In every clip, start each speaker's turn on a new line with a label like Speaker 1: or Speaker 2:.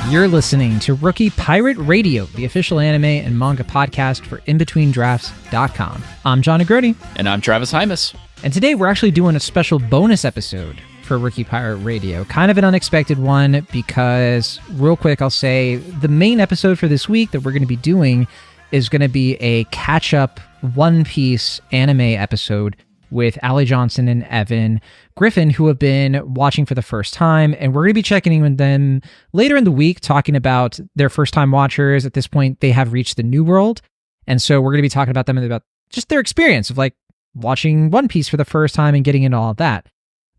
Speaker 1: You're listening to Rookie Pirate Radio, the official anime and manga podcast for InBetweenDrafts.com. I'm Jon Negroni.
Speaker 2: And I'm Travis Hymas.
Speaker 1: And today we're actually doing a special bonus episode for Rookie Pirate Radio. Kind of an unexpected one because, real quick, I'll say the main episode for this week that we're going to be doing is going to be a catch-up One Piece anime episode with Allie Johnson and Evan Griffin, who have been watching for the first time, and we're going to be checking in with them later in the week, talking about their first-time watchers. At this point, they have reached the New World, and so we're going to be talking about them and about just their experience of, like, watching One Piece for the first time and getting into all of that.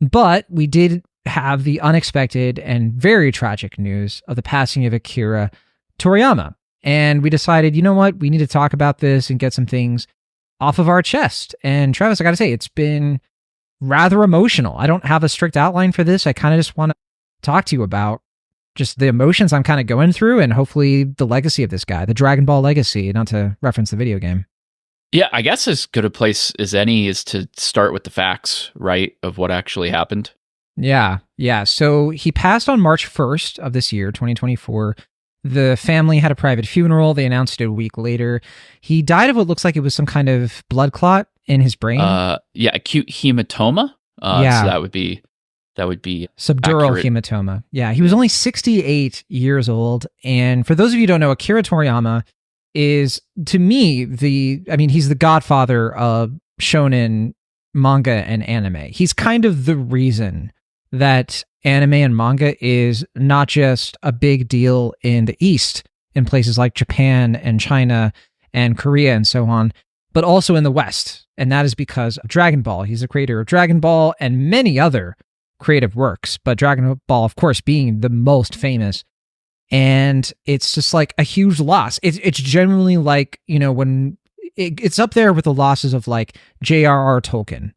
Speaker 1: But we did have the unexpected and very tragic news of the passing of Akira Toriyama, and we decided, you know what, we need to talk about this and get some things off of our chest. And Travis, I gotta say, it's been rather emotional. I don't have a strict outline for this. I kind of just want to talk to you about just the emotions I'm kind of going through and hopefully the legacy of this guy, the Dragon Ball legacy, not to reference the video game.
Speaker 2: Yeah, I guess as good a place as any is to start with the facts, right, of what actually happened.
Speaker 1: Yeah. So he passed on March 1st of this year, 2024. The family had a private funeral. They announced it a week later. He died of what looks like it was some kind of blood clot in his brain.
Speaker 2: Acute hematoma. So that would be
Speaker 1: subdural
Speaker 2: accurate.
Speaker 1: hematoma. Yeah, he was only 68 years old. And for those of you who don't know, Akira Toriyama is, to me, he's the godfather of shonen manga and anime. He's kind of the reason that anime and manga is not just a big deal in the East, in places like Japan and China and Korea and so on, but also in the West. And that is because of Dragon Ball. He's the creator of Dragon Ball and many other creative works, but Dragon Ball, of course, being the most famous. And it's just like a huge loss. It's generally like, you know, when it's up there with the losses of like J.R.R. Tolkien,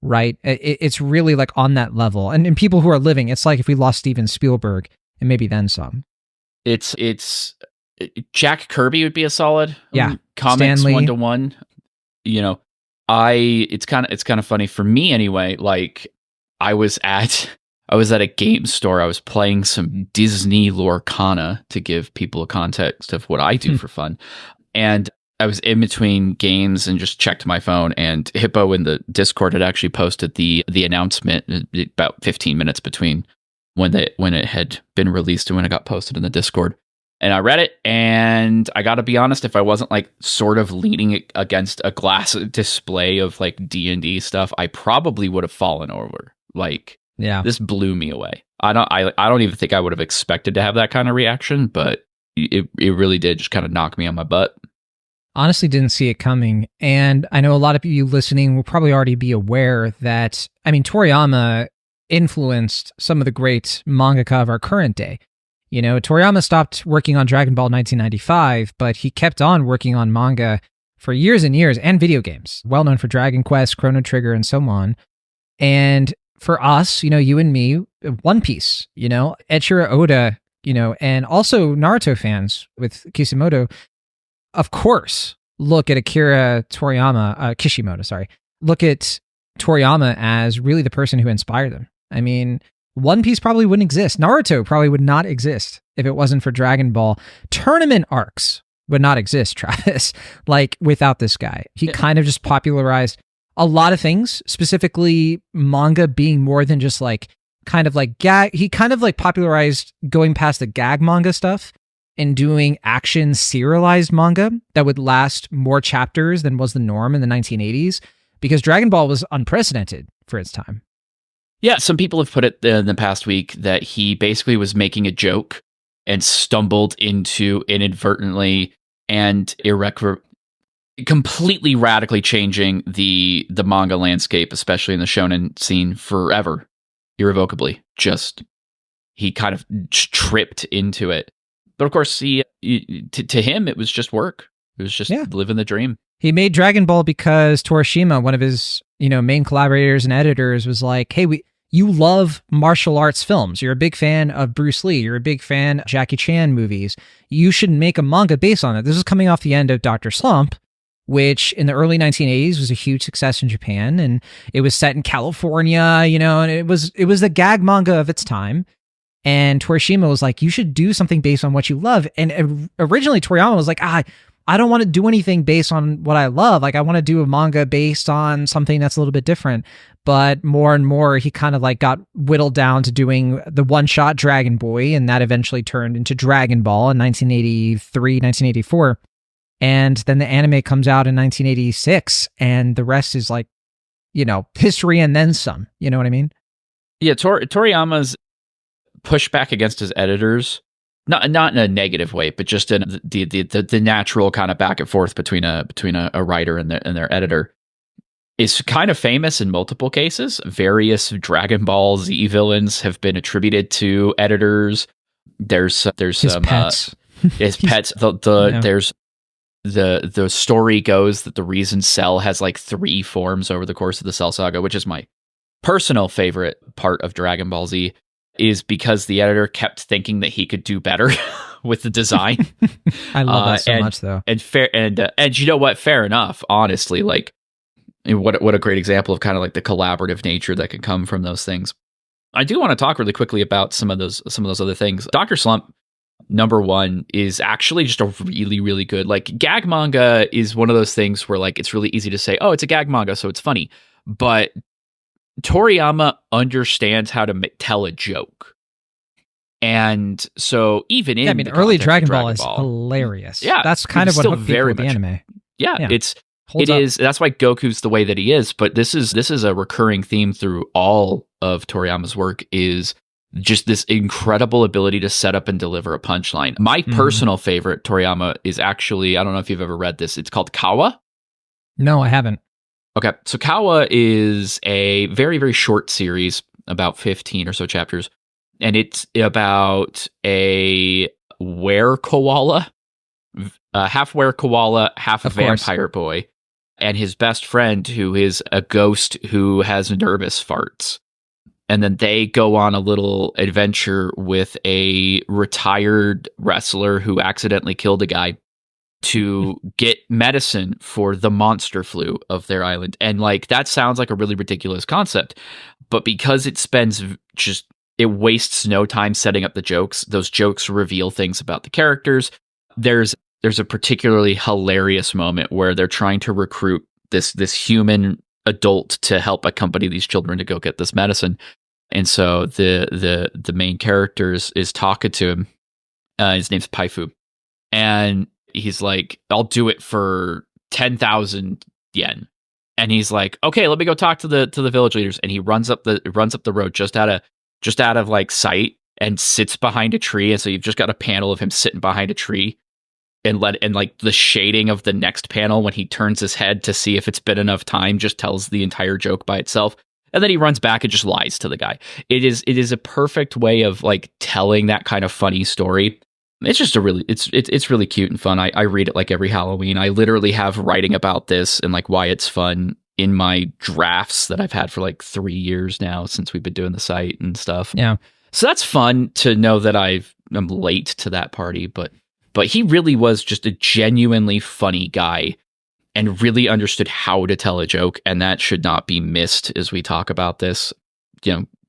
Speaker 1: right? It's really like on that level. And in people who are living, it's like if we lost Steven Spielberg and maybe then some.
Speaker 2: It's Jack Kirby would be a solid comics
Speaker 1: Stanley.
Speaker 2: 1-to-1. You know, it's kind of funny for me anyway. Like I was at a game store. I was playing some Disney Lorcana to give people a context of what I do for fun. And I was in between games and just checked my phone, and Hippo in the Discord had actually posted the announcement about 15 minutes between when it had been released and when it got posted in the Discord. And I read it, and I got to be honest, if I wasn't like sort of leaning against a glass display of like D&D stuff, I probably would have fallen over. Like, yeah, this blew me away. I don't even think I would have expected to have that kind of reaction, but it really did just kind of knock me on my butt.
Speaker 1: Honestly didn't see it coming. And I know a lot of you listening will probably already be aware that, Toriyama influenced some of the great mangaka of our current day. You know, Toriyama stopped working on Dragon Ball in 1995, but he kept on working on manga for years and years, and video games, well known for Dragon Quest, Chrono Trigger, and so on. And for us, you know, you and me, One Piece, you know, Eiichiro Oda, you know, and also Naruto fans with Kishimoto, of course, look at Kishimoto, sorry. Look at Toriyama as really the person who inspired them. I mean, One Piece probably wouldn't exist. Naruto probably would not exist if it wasn't for Dragon Ball. Tournament arcs would not exist, Travis, like without this guy. He kind of just popularized a lot of things, specifically manga being more than just like kind of like gag. He kind of like popularized going past the gag manga stuff and doing action serialized manga that would last more chapters than was the norm in the 1980s, because Dragon Ball was unprecedented for its time.
Speaker 2: Yeah, some people have put it in the past week that he basically was making a joke and stumbled into inadvertently and completely radically changing the manga landscape, especially in the shonen scene, forever, irrevocably. He kind of tripped into it. But of course, to him, it was just work. It was just living the dream.
Speaker 1: He made Dragon Ball because Torishima, one of his main collaborators and editors, was like, hey, you love martial arts films. You're a big fan of Bruce Lee. You're a big fan of Jackie Chan movies. You should make a manga based on it. This is coming off the end of Dr. Slump, which in the early 1980s was a huge success in Japan, and it was set in California, and it was the gag manga of its time. And Torishima was like, you should do something based on what you love. And originally Toriyama was like, I don't want to do anything based on what I love. Like, I want to do a manga based on something that's a little bit different. But more and more, he kind of like got whittled down to doing the one-shot Dragon Boy, and that eventually turned into Dragon Ball in 1983, 1984. And then the anime comes out in 1986, and the rest is like, history and then some. You know what I mean?
Speaker 2: Yeah, Toriyama's pushback against his editors, not in a negative way, but just in the natural kind of back and forth between a writer and their editor, is kind of famous in multiple cases. Various Dragon Ball Z villains have been attributed to editors. There's
Speaker 1: his pets.
Speaker 2: His pets. There's the story goes that the reason Cell has like 3 forms over the course of the Cell Saga, which is my personal favorite part of Dragon Ball Z, is because the editor kept thinking that he could do better with the design.
Speaker 1: I love that so much, though.
Speaker 2: And you know what? Fair enough. Honestly, like, what a great example of kind of like the collaborative nature that can come from those things. I do want to talk really quickly about some of those other things. Dr. Slump #1 is actually just a really, really good, like, gag manga is one of those things where like it's really easy to say, oh, it's a gag manga, so it's funny. But Toriyama understands how to tell a joke. And so even in
Speaker 1: early Dragon Ball is hilarious.
Speaker 2: Yeah,
Speaker 1: that's kind of what hooked people with the anime.
Speaker 2: Yeah. It is. That's why Goku's the way that he is. But this is a recurring theme through all of Toriyama's work, is just this incredible ability to set up and deliver a punchline. My personal favorite Toriyama is actually, I don't know if you've ever read this. It's called Kawa.
Speaker 1: No, I haven't.
Speaker 2: Okay, so Kawa is a very, very short series, about 15 or so chapters, and it's about a were-koala, half were-koala, half a vampire boy, and his best friend, who is a ghost who has nervous farts. And then they go on a little adventure with a retired wrestler who accidentally killed a guy to get medicine for the monster flu of their island. And like, that sounds like a really ridiculous concept, but because it wastes no time setting up the jokes, those jokes reveal things about the characters. There's a particularly hilarious moment where they're trying to recruit this human adult to help accompany these children to go get this medicine. And so the main character is talking to him. His name's Paifu. And he's like, I'll do it for 10,000 yen. And he's like, okay, let me go talk to the village leaders. And he runs up the road just out of like sight and sits behind a tree. And so you've just got a panel of him sitting behind a tree, and like the shading of the next panel when he turns his head to see if it's been enough time just tells the entire joke by itself. And then he runs back and just lies to the guy. It is a perfect way of like telling that kind of funny story. It's just it's really cute and fun. I read it like every Halloween. I literally have writing about this and like why it's fun in my drafts that I've had for like 3 years now since we've been doing the site and stuff.
Speaker 1: Yeah.
Speaker 2: So that's fun to know that I'm late to that party, but he really was just a genuinely funny guy and really understood how to tell a joke, and that should not be missed as we talk about this,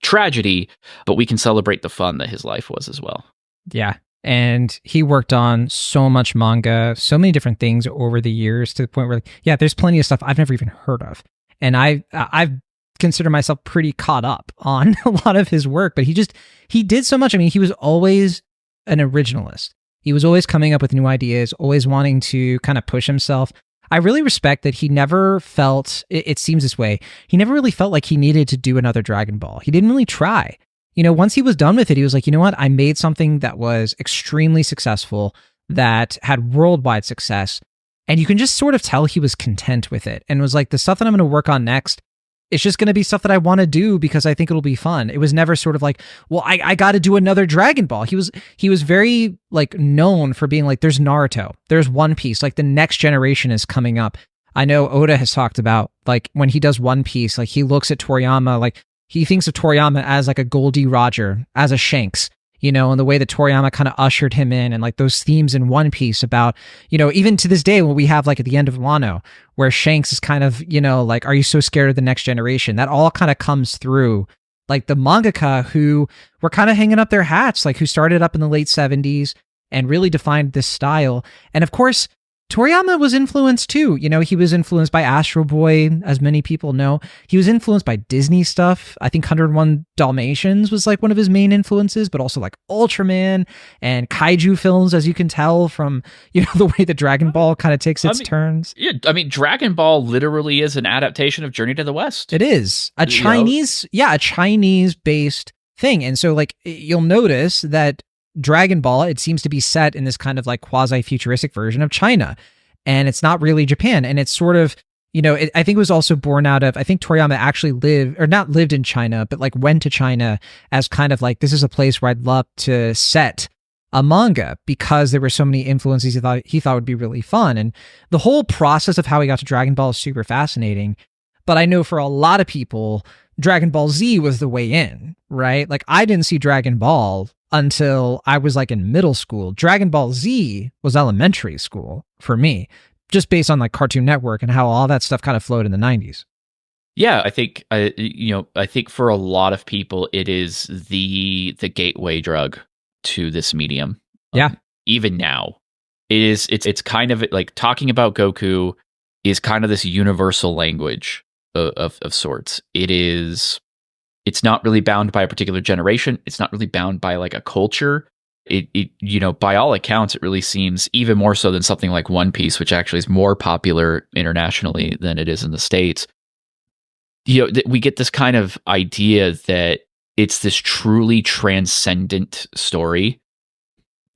Speaker 2: tragedy, but we can celebrate the fun that his life was as well.
Speaker 1: Yeah. And he worked on so much manga, so many different things over the years, to the point where, there's plenty of stuff I've never even heard of. And I've consider myself pretty caught up on a lot of his work, but he did so much. I mean, he was always an originalist. He was always coming up with new ideas, always wanting to kind of push himself. I really respect that he never felt, it seems this way, he never really felt like he needed to do another Dragon Ball. He didn't really try. Once he was done with it, he was like, you know what? I made something that was extremely successful, that had worldwide success. And you can just sort of tell he was content with it and was like, the stuff that I'm going to work on next, it's just going to be stuff that I want to do because I think it'll be fun. It was never sort of like, well, I got to do another Dragon Ball. He was very like known for being like, there's Naruto, there's One Piece, like the next generation is coming up. I know Oda has talked about like when he does One Piece, like he looks at Toriyama, like he thinks of Toriyama as like a Goldie Roger, as a Shanks, and the way that Toriyama kind of ushered him in, and like those themes in One Piece about, even to this day when we have like at the end of Wano, where Shanks is kind of, like, are you so scared of the next generation? That all kind of comes through like the mangaka who were kind of hanging up their hats, like who started up in the late 70s and really defined this style. And of course, Toriyama was influenced too. You know, he was influenced by Astro Boy, as many people know. He was influenced by Disney stuff. I think 101 Dalmatians was like one of his main influences, but also like Ultraman and kaiju films, as you can tell from, you know, the way the Dragon Ball kind of takes its turns.
Speaker 2: Yeah, I mean, Dragon Ball literally is an adaptation of Journey to the West.
Speaker 1: It is a Chinese-based thing. And so like you'll notice that Dragon Ball, it seems to be set in this kind of like quasi-futuristic version of China, and it's not really Japan. And it's sort of, you know, I think it was also born out of, I think Toriyama actually not lived in China, but like went to China as kind of like, this is a place where I'd love to set a manga, because there were so many influences he thought would be really fun. And the whole process of how he got to Dragon Ball is super fascinating. But I know for a lot of people, Dragon Ball Z was the way in, right? Like I didn't see Dragon Ball until I was like in middle school. Dragon Ball Z was elementary school for me, just based on like Cartoon Network and how all that stuff kind of flowed in the 90s.
Speaker 2: Yeah, I think I think for a lot of people it is the gateway drug to this medium.
Speaker 1: Yeah. Even
Speaker 2: now. It's kind of like talking about Goku is kind of this universal language of sorts. It's not really bound by a particular generation. It's not really bound by like a culture. It you know, by all accounts, it really seems even more so than something like One Piece, which actually is more popular internationally than it is in the States. You know, we get this kind of idea that it's this truly transcendent story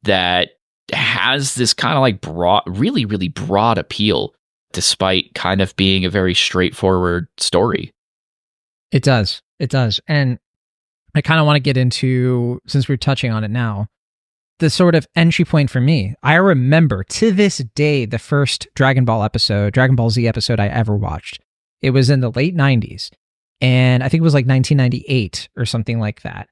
Speaker 2: that has this kind of like broad, really, really broad appeal, despite kind of being a very straightforward story.
Speaker 1: It does. It does. And I kind of want to get into, since we're touching on it now, the sort of entry point for me. I remember to this day the first Dragon Ball Z episode I ever watched. It was in the late 90s. And I think it was like 1998 or something like that.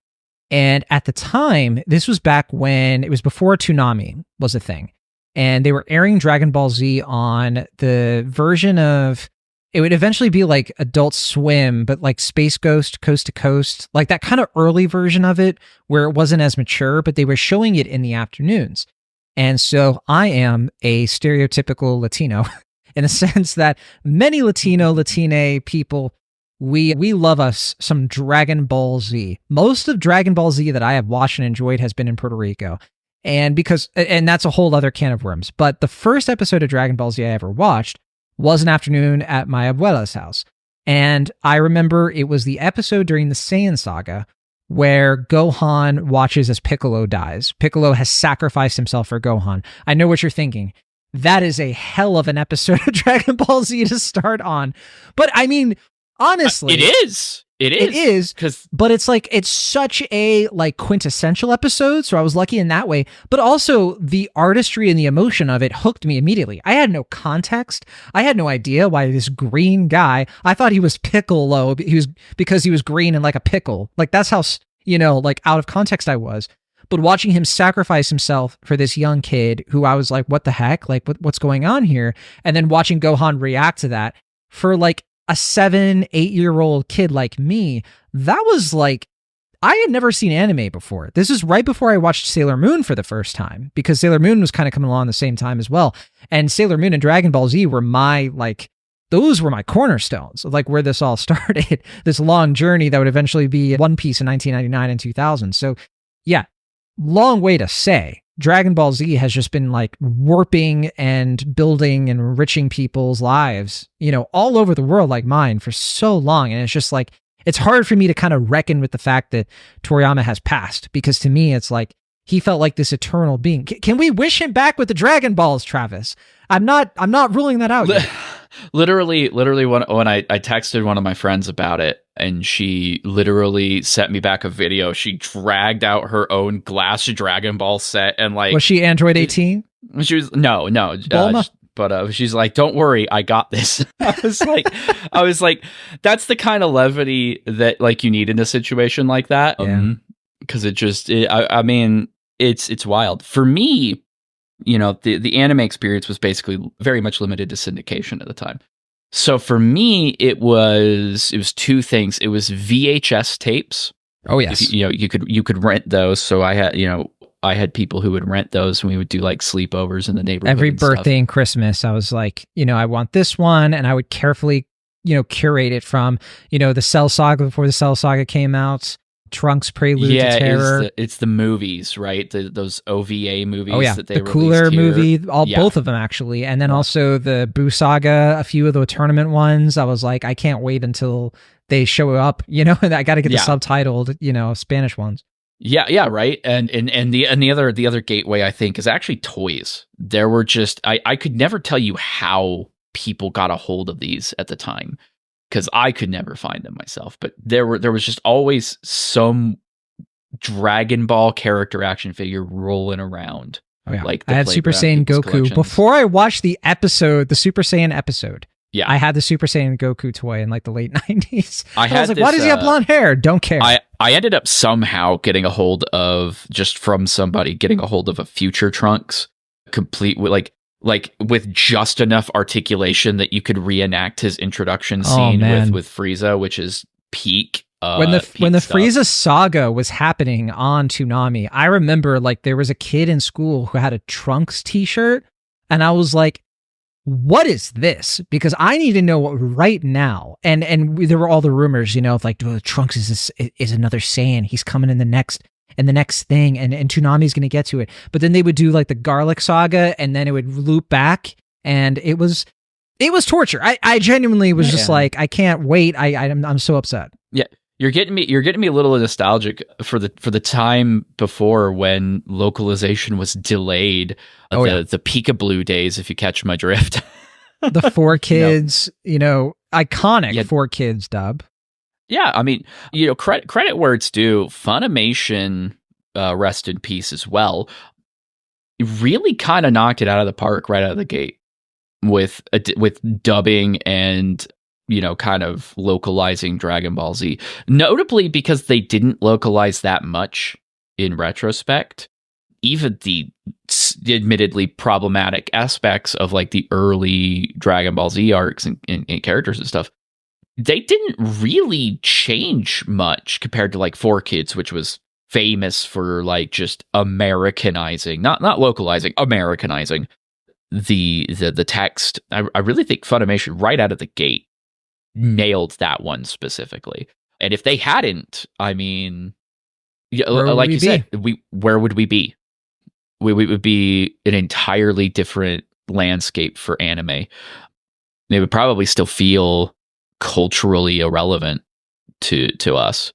Speaker 1: And at the time, this was back when it was before Toonami was a thing. And they were airing Dragon Ball Z on the version of, it would eventually be like Adult Swim, but like Space Ghost, Coast to Coast, like that kind of early version of it where it wasn't as mature, but they were showing it in the afternoons. And so I am a stereotypical Latino in the sense that many Latine people, we love us some Dragon Ball Z. Most of Dragon Ball Z that I have watched and enjoyed has been in Puerto Rico. And that's a whole other can of worms. But the first episode of Dragon Ball Z I ever watched was an afternoon at my abuela's house. And I remember it was the episode during the Saiyan saga where Gohan watches as Piccolo dies. Piccolo has sacrificed himself for Gohan. I know what you're thinking. That is a hell of an episode of Dragon Ball Z to start on. But I mean, honestly,
Speaker 2: it is. It is.
Speaker 1: But it's like, it's such a like quintessential episode. So I was lucky in that way. But also the artistry and the emotion of it hooked me immediately. I had no context. I had no idea why this green guy, I thought he was Piccolo. Because he was green and like a pickle. Like that's how, you know, like out of context I was. But watching him sacrifice himself for this young kid who I was like, what the heck? Like what's going on here? And then watching Gohan react to that for like a 7-8-year-old kid like me, that was like, I had never seen anime before. This is right before I watched Sailor Moon for the first time, because Sailor Moon was kind of coming along the same time as well. And Sailor Moon and Dragon Ball Z were those were my cornerstones of like where this all started, this long journey that would eventually be One Piece in 1999 and 2000. So yeah, long way to say. Dragon Ball Z has just been like warping and building and enriching people's lives, you know, all over the world like mine for so long. And it's just like, it's hard for me to kind of reckon with the fact that Toriyama has passed, because to me, it's like, he felt like this eternal being. Can we wish him back with the Dragon Balls, Travis? I'm not ruling that out yet.
Speaker 2: Literally when I texted one of my friends about it, and she literally sent me back a video. She dragged out her own glass Dragon Ball set, and like,
Speaker 1: was she Android 18?
Speaker 2: She was no, but she's like, "Don't worry, I got this." I was like, that's the kind of levity that like you need in a situation like that. Because I mean, it's wild for me. You know, the anime experience was basically very much limited to syndication at the time. So for me, it was two things. It was VHS tapes.
Speaker 1: Oh yes.
Speaker 2: You could rent those. So I had people who would rent those, and we would do like sleepovers in the neighborhood.
Speaker 1: Every birthday and Christmas, I was like, I want this one, and I would carefully, curate it from, the Cell Saga before the Cell Saga came out, Trunks Prelude to Terror.
Speaker 2: It's the movies, right? Those OVA movies.
Speaker 1: Oh yeah,
Speaker 2: that they
Speaker 1: the Cooler
Speaker 2: here.
Speaker 1: movie, both of them actually, and then also the Boo Saga, a few of the tournament ones. I was like, I can't wait until they show up, and I got to get the subtitled, Spanish ones.
Speaker 2: Yeah, right. And the other gateway, I think, is actually toys. There were just I could never tell you how people got a hold of these at the time, because I could never find them myself. But there was just always some Dragon Ball character action figure rolling around.
Speaker 1: Oh yeah,
Speaker 2: like
Speaker 1: I had Super Saiyan Goku before I watched the Super Saiyan episode.
Speaker 2: Yeah,
Speaker 1: I had the Super Saiyan Goku toy in like the late 90s. I was like,
Speaker 2: this,
Speaker 1: why does he have blonde hair? Don't care.
Speaker 2: I ended up somehow getting a hold of, just from somebody, getting a hold of a future Trunks, complete with like with just enough articulation that you could reenact his introduction scene with Frieza, which is peak.
Speaker 1: When the Frieza saga was happening on Toonami, I remember like there was a kid in school who had a Trunks t-shirt, and I was like, what is this? Because I need to know right now. And there were all the rumors, of like, Trunks is another Saiyan. He's coming in the next thing, and Toonami's going to get to it. But then they would do like the Garlic Saga, and then it would loop back, and it was torture. I genuinely was just like, I can't wait. I'm so upset.
Speaker 2: Yeah. You're getting me a little nostalgic for the time before when localization was delayed. The Peekaboo days, if you catch my drift.
Speaker 1: The 4Kids, iconic 4Kids dub.
Speaker 2: Yeah, I mean, credit where it's due. Funimation, rest in peace as well, really kind of knocked it out of the park right out of the gate with dubbing and kind of localizing Dragon Ball Z. Notably because they didn't localize that much in retrospect. Even the admittedly problematic aspects of like the early Dragon Ball Z arcs and characters and stuff, they didn't really change much compared to like 4Kids, which was famous for like just Americanizing, not localizing, Americanizing the text. I really think Funimation right out of the gate nailed that one specifically. And if they hadn't, I mean, like you said, where would we be? We would be an entirely different landscape for anime. It would probably still feel culturally irrelevant to us,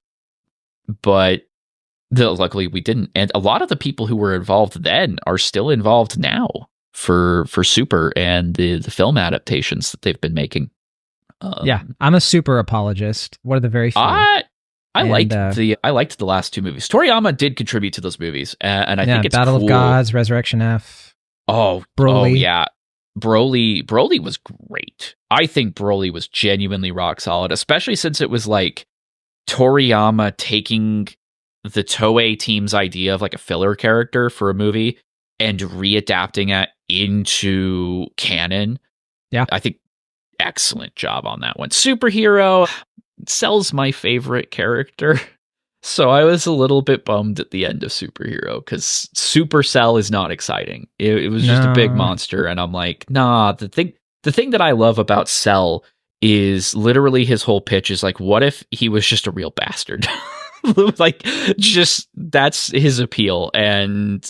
Speaker 2: but luckily we didn't. And a lot of the people who were involved then are still involved now for Super and the film adaptations that they've been making.
Speaker 1: Yeah, I'm a Super apologist. One of the very few.
Speaker 2: I liked the last two movies. Toriyama did contribute to those movies, and I think it's
Speaker 1: Battle
Speaker 2: cool.
Speaker 1: of Gods, Resurrection F.
Speaker 2: Broly. Oh yeah, Broly was great. I think Broly was genuinely rock solid, especially since it was like Toriyama taking the Toei team's idea of like a filler character for a movie and readapting it into canon. Yeah, I think excellent job on that one. Superhero. Cell's my favorite character, so I was a little bit bummed at the end of Superhero because Super Cell is not exciting. It was just a big monster, and I'm like, nah. The thing that I love about Cell is literally his whole pitch is like, what if he was just a real bastard? Like, just that's his appeal. And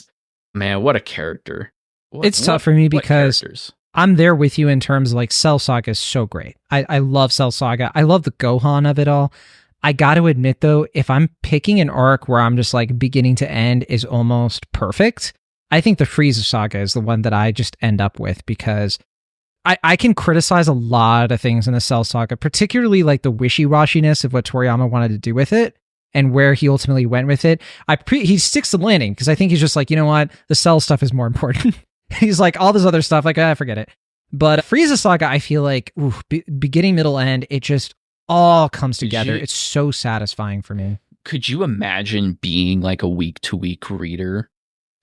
Speaker 2: man, what a character!
Speaker 1: It's tough for me because I'm there with you in terms of like Cell Saga is so great. I love Cell Saga. I love the Gohan of it all. I got to admit though, if I'm picking an arc where I'm just like beginning to end is almost perfect, I think the Frieza Saga is the one that I just end up with because I can criticize a lot of things in the Cell Saga, particularly like the wishy-washiness of what Toriyama wanted to do with it and where he ultimately went with it. He sticks to the landing because I think he's just like, you know what? The Cell stuff is more important. He's like, all this other stuff, like, forget it. But Frieza Saga, I feel like, beginning, middle, end, it just all comes together. It's so satisfying for me.
Speaker 2: Could you imagine being like a week-to-week reader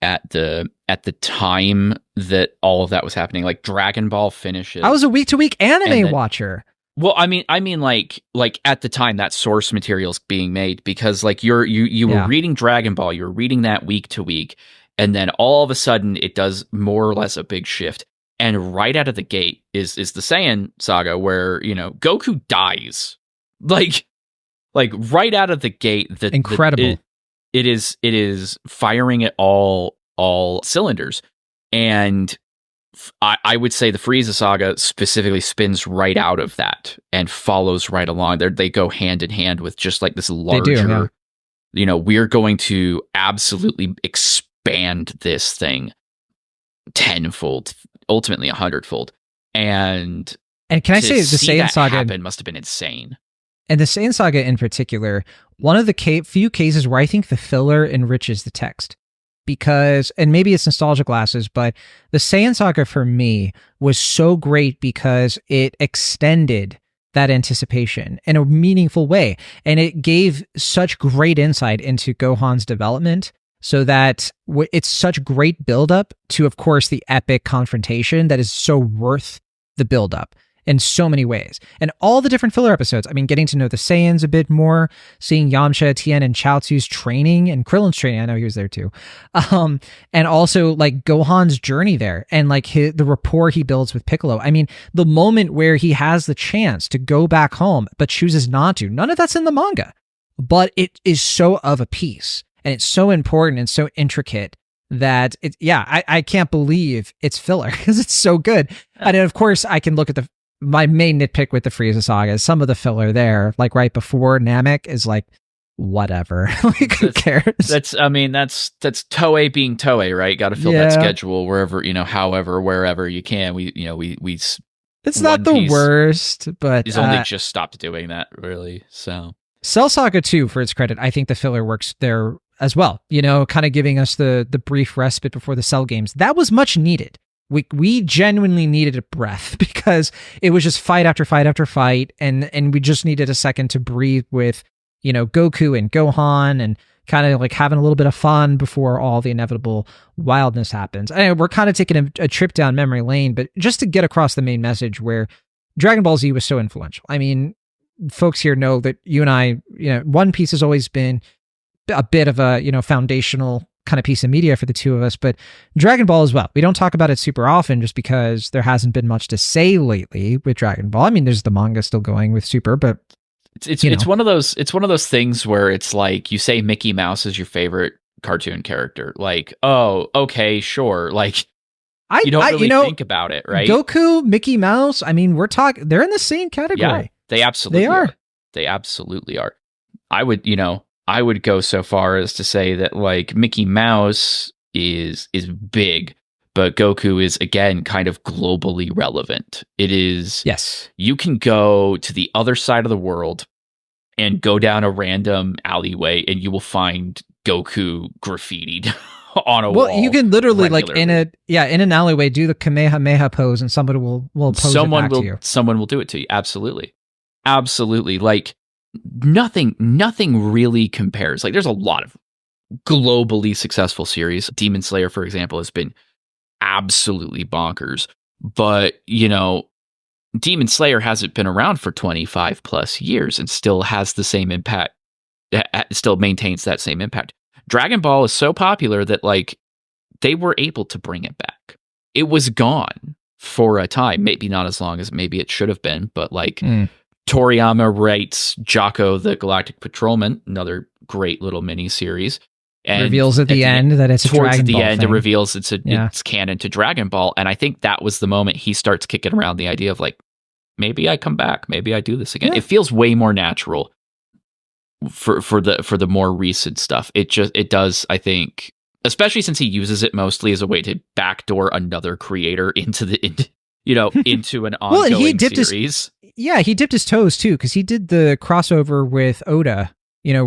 Speaker 2: at the time that all of that was happening. Like Dragon Ball finishes.
Speaker 1: I was a week-to-week anime watcher.
Speaker 2: Well, I mean, like at the time that source material's being made, because like you were reading Dragon Ball, you were reading that week to week, and then all of a sudden it does more or less a big shift. And right out of the gate is the Saiyan saga, where Goku dies, like right out of the gate.
Speaker 1: Incredible.
Speaker 2: It is firing at all cylinders, and I would say the Frieza saga specifically spins right out of that and follows right along. They go hand in hand with just like this larger, we're going to absolutely expand this thing tenfold, ultimately 100-fold. And
Speaker 1: can I say the Saiyan saga
Speaker 2: must have been insane.
Speaker 1: And the Saiyan saga in particular, one of the few cases where I think the filler enriches the text. Because, and maybe it's nostalgia glasses, but the Saiyan saga for me was so great because it extended that anticipation in a meaningful way. And it gave such great insight into Gohan's development, so that it's such great buildup to, of course, the epic confrontation that is so worth the buildup in so many ways. And all the different filler episodes, I mean, getting to know the Saiyans a bit more, seeing Yamcha, Tien, and Chaozu's training, and Krillin's training, I know he was there too. And also like Gohan's journey there, and like the rapport he builds with Piccolo. I mean, the moment where he has the chance to go back home, but chooses not to, none of that's in the manga. But it is so of a piece, and it's so important and so intricate that I can't believe it's filler, because it's so good. And of course, I can look at my main nitpick with the Frieza saga is some of the filler there, like right before Namek, is like, whatever. Like, who cares?
Speaker 2: That's Toei being Toei, right? Got to fill that schedule wherever, however, wherever you can. We
Speaker 1: it's not the worst, but
Speaker 2: he's only just stopped doing that, really. So
Speaker 1: Cell Saga 2, for its credit, I think the filler works there as well. Kind of giving us the brief respite before the Cell games. That was much needed. We genuinely needed a breath, because it was just fight after fight after fight, and we just needed a second to breathe with, Goku and Gohan, and kind of like having a little bit of fun before all the inevitable wildness happens. And we're kind of taking a trip down memory lane, but just to get across the main message where Dragon Ball Z was so influential. I mean, folks here know that you and I, One Piece has always been a bit of a, foundational kind of piece of media for the two of us, but Dragon Ball as well. We don't talk about it super often just because there hasn't been much to say lately with Dragon Ball. I mean, there's the manga still going with Super, but
Speaker 2: it's one of those things where it's like, you say Mickey Mouse is your favorite cartoon character. Like, oh, okay, sure. Like, you don't really think about it, right?
Speaker 1: Goku, Mickey Mouse, I mean, they're in the same category.
Speaker 2: Yeah, they absolutely are. They absolutely are. I would go so far as to say that like Mickey Mouse is big, but Goku is, again, kind of globally relevant. It is.
Speaker 1: Yes.
Speaker 2: You can go to the other side of the world and go down a random alleyway, and you will find Goku graffitied on a wall.
Speaker 1: Well, you can literally regularly. Like in an alleyway, do the Kamehameha pose, and somebody will pose it back to you.
Speaker 2: Someone will do it to you. Absolutely. Absolutely. Like, nothing really compares. Like, there's a lot of globally successful series. Demon Slayer, for example, has been absolutely bonkers. But, Demon Slayer hasn't been around for 25 plus years and still has the same impact. Still maintains that same impact. Dragon Ball is so popular that like they were able to bring it back. It was gone for a time, maybe not as long as maybe it should have been, but like Toriyama writes Jocko the Galactic Patrolman, another great little mini series, and
Speaker 1: reveals at the end that it's a Dragon Ball. Towards the end,
Speaker 2: it reveals it's canon to Dragon Ball, and I think that was the moment he starts kicking around the idea of like, maybe I come back, maybe I do this again. Yeah. It feels way more natural for the more recent stuff. It does, I think, especially since he uses it mostly as a way to backdoor another creator into an ongoing series.
Speaker 1: He dipped his toes too, because he did the crossover with Oda,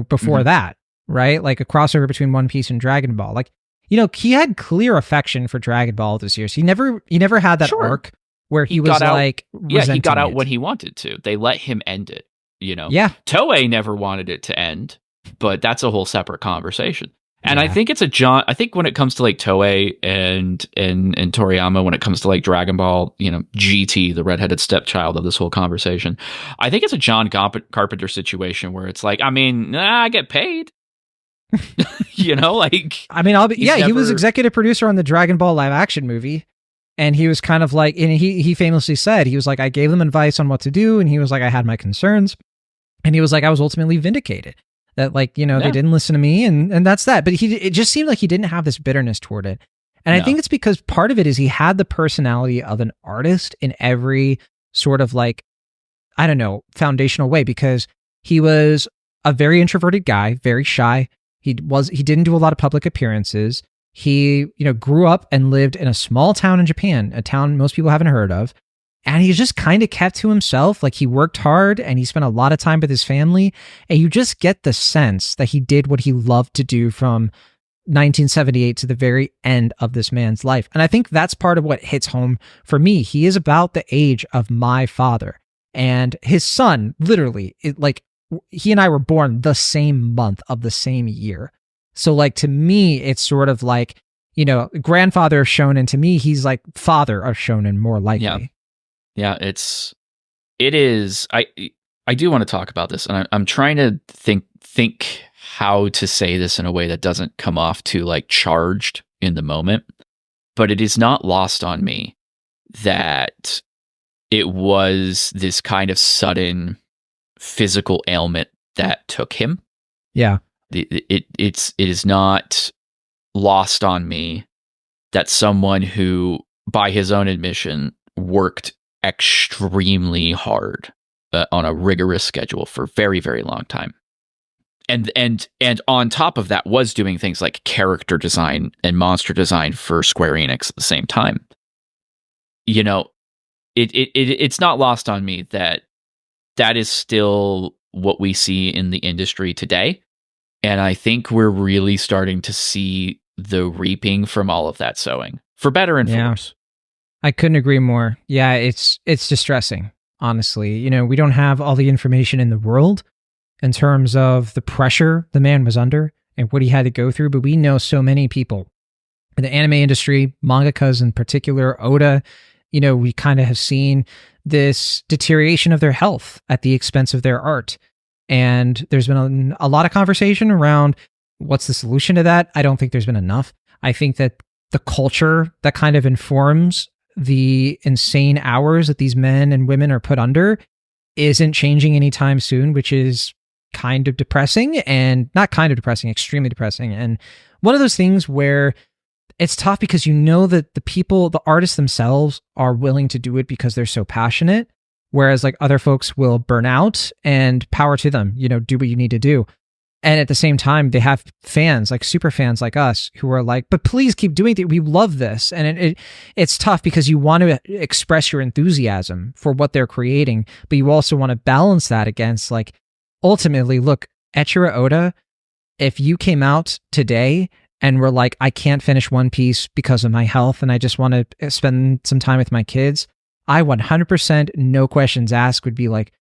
Speaker 1: before that, right? Like a crossover between One Piece and Dragon Ball. Like, he had clear affection for Dragon Ball this year. So he never had that arc where he was like,
Speaker 2: he got out when he wanted to. They let him end it,
Speaker 1: Yeah.
Speaker 2: Toei never wanted it to end, but that's a whole separate conversation. And I think it's a John. I think when it comes to like Toei and Toriyama, when it comes to like Dragon Ball, GT, the redheaded stepchild of this whole conversation, I think it's a John Carpenter situation where it's like, I get paid. Like
Speaker 1: he was executive producer on the Dragon Ball live action movie, and he was kind of like, and he famously said, he was like, I gave them advice on what to do, and he was like, I had my concerns, and he was like, I was ultimately vindicated. That they didn't listen to me, and that's that. But it just seemed like he didn't have this bitterness toward it. And I think it's because part of it is he had the personality of an artist in every sort of like, I don't know, foundational way, because he was a very introverted guy, very shy. He didn't do a lot of public appearances. He, grew up and lived in a small town in Japan, a town most people haven't heard of. And he just kind of kept to himself. Like, he worked hard and he spent a lot of time with his family. And you just get the sense that he did what he loved to do from 1978 to the very end of this man's life. And I think that's part of what hits home for me. He is about the age of my father, and his son, literally, he and I were born the same month of the same year. So like, to me, it's sort of like, grandfather of shonen. To me, he's like father of shonen, more likely.
Speaker 2: Yeah, it is. I do want to talk about this, and I'm trying to think how to say this in a way that doesn't come off too like charged in the moment. But it is not lost on me that it was this kind of sudden physical ailment that took him.
Speaker 1: Yeah,
Speaker 2: it is not lost on me that someone who, by his own admission, worked extremely hard on a rigorous schedule for a very, very long time, and on top of that was doing things like character design and monster design for Square Enix at the same time. It's not lost on me that is still what we see in the industry today, and I think we're really starting to see the reaping from all of that sowing, for better and for worse.
Speaker 1: I couldn't agree more. Yeah, it's distressing, honestly. We don't have all the information in the world in terms of the pressure the man was under and what he had to go through, but we know so many people in the anime industry, mangakas in particular, Oda, we kind of have seen this deterioration of their health at the expense of their art. And there's been a lot of conversation around what's the solution to that. I don't think there's been enough. I think that the culture that kind of informs the insane hours that these men and women are put under isn't changing anytime soon, which is kind of depressing, and not kind of depressing, extremely depressing. And one of those things where it's tough because that the artists themselves are willing to do it because they're so passionate, whereas like other folks will burn out, and power to them, do what you need to do. And at the same time, they have fans, like super fans like us, who are like, but please keep doing it. We love this. And it's tough because you want to express your enthusiasm for what they're creating, but you also want to balance that against, like, ultimately, look, Eiichiro Oda, if you came out today and were like, I can't finish One Piece because of my health and I just want to spend some time with my kids, I 100%, no questions asked, would be like,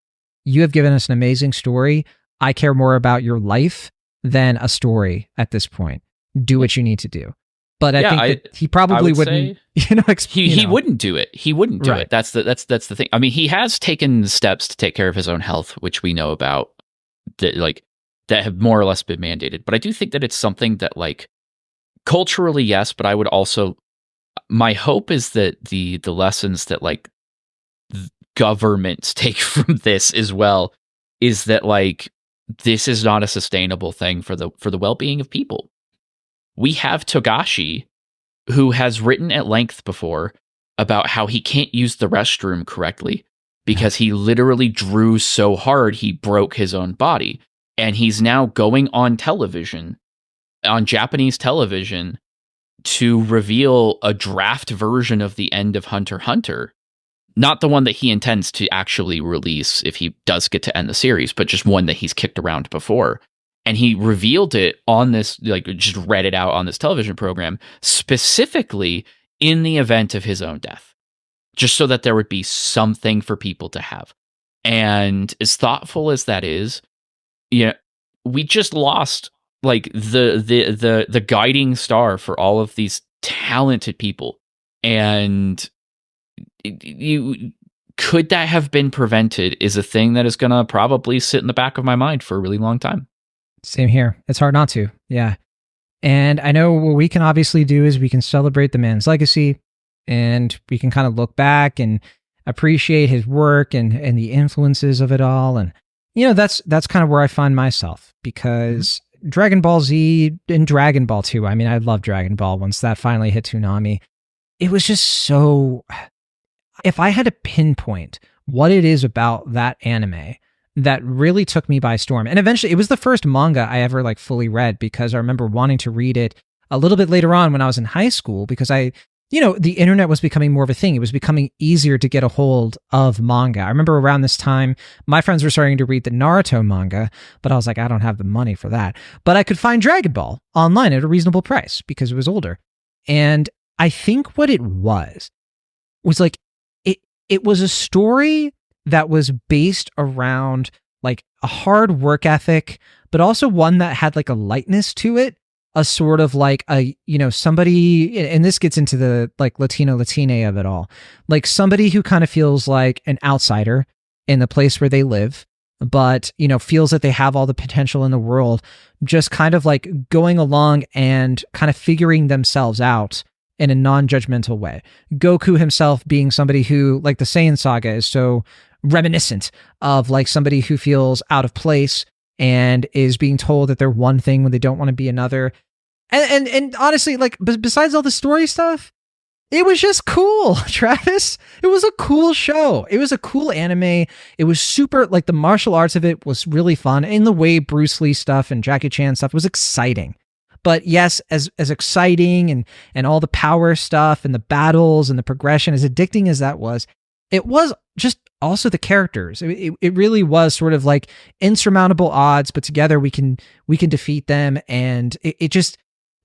Speaker 1: you have given us an amazing story. I care more about your life than a story at this point. Do what you need to do. But I think that he probably wouldn't,
Speaker 2: he wouldn't do it. He wouldn't do it. That's the thing. I mean, he has taken steps to take care of his own health, which we know about, that have more or less been mandated. But I do think that it's something that, like, culturally, yes, but I would also, my hope is that the lessons that, like, governments take from this as well is that, like, this is not a sustainable thing for the well-being of people. We have Togashi, who has written at length before about how he can't use the restroom correctly because he literally drew so hard he broke his own body. And he's now going on television, on Japanese television, to reveal a draft version of the end of Hunter x Hunter. Not the one that he intends to actually release if he does get to end the series, but just one that he's kicked around before. And he revealed it on this, like, just read it out on this television program, specifically in the event of his own death, just so that there would be something for people to have. And as thoughtful as that is, we just lost like the guiding star for all of these talented people. And you could that have been prevented is a thing that is going to probably sit in the back of my mind for a really long time.
Speaker 1: Same here. It's hard not to. Yeah. And I know what we can obviously do is we can celebrate the man's legacy, and we can kind of look back and appreciate his work and the influences of it all. And, that's kind of where I find myself, because Dragon Ball Z and Dragon Ball 2, I mean, I love Dragon Ball once that finally hit Toonami. It was just so... If I had to pinpoint what it is about that anime that really took me by storm, and eventually it was the first manga I ever like fully read, because I remember wanting to read it a little bit later on when I was in high school, because the internet was becoming more of a thing. It was becoming easier to get a hold of manga. I remember around this time, my friends were starting to read the Naruto manga, but I was like, I don't have the money for that. But I could find Dragon Ball online at a reasonable price because it was older. And I think what it was like, it was a story that was based around like a hard work ethic, but also one that had like a lightness to it, a sort of like somebody, and this gets into the like Latine of it all, like somebody who kind of feels like an outsider in the place where they live, but feels that they have all the potential in the world, just kind of like going along and kind of figuring themselves out in a non-judgmental way. Goku himself being somebody who, like the Saiyan saga, is so reminiscent of like somebody who feels out of place and is being told that they're one thing when they don't want to be another. And honestly, like besides all the story stuff, it was just cool, Travis. It was a cool show. It was a cool anime. It was super, like the martial arts of it was really fun. In the way Bruce Lee stuff and Jackie Chan stuff was exciting. But yes, as exciting and all the power stuff and the battles and the progression, as addicting as that was, it was just also the characters. It really was sort of like insurmountable odds, but together we can defeat them. And it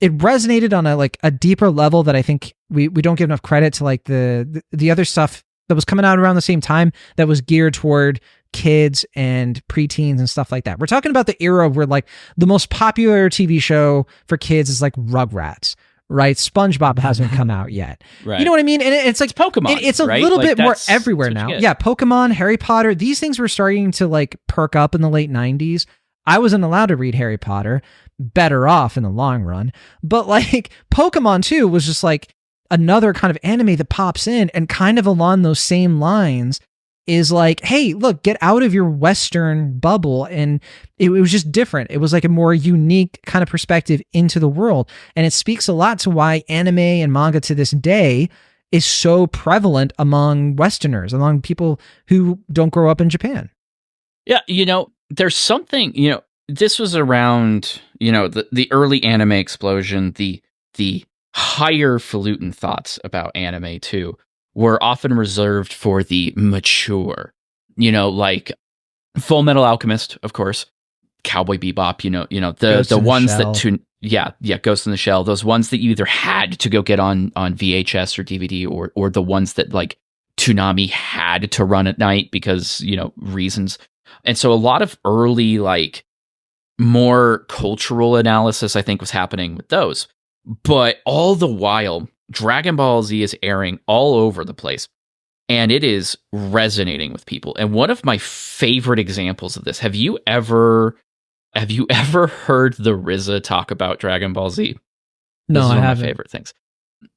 Speaker 1: resonated on a deeper level that I think we don't give enough credit to, like the other stuff that was coming out around the same time that was geared toward kids and preteens and stuff like that. We're talking about the era where like the most popular TV show for kids is like Rugrats, right? SpongeBob hasn't come out yet.
Speaker 2: Right.
Speaker 1: You know what I mean? And it's like
Speaker 2: Pokemon.
Speaker 1: It's a
Speaker 2: right?
Speaker 1: little
Speaker 2: like
Speaker 1: bit more everywhere now. Yeah, Pokemon, Harry Potter, these things were starting to like perk up in the late 90s. I wasn't allowed to read Harry Potter, better off in the long run. But like Pokemon 2 was just like another kind of anime that pops in, and kind of along those same lines is like, hey, look, get out of your Western bubble. And it was just different. It was like a more unique kind of perspective into the world. And it speaks a lot to why anime and manga to this day is so prevalent among Westerners, among people who don't grow up in Japan.
Speaker 2: Yeah, there's something, this was around, the early anime explosion, the higher-falutin thoughts about anime too were often reserved for the mature, like Full Metal Alchemist, of course, Cowboy Bebop, the ones that Ghost in the Shell, those ones that you either had to go get on VHS or DVD, or the ones that like Toonami had to run at night because, reasons. And so a lot of early, like more cultural analysis, I think, was happening with those. But all the while, Dragon Ball Z is airing all over the place, and it is resonating with people. And one of my favorite examples of this, have you ever heard the RZA talk about Dragon Ball Z?
Speaker 1: No, I haven't.
Speaker 2: One of my favorite things.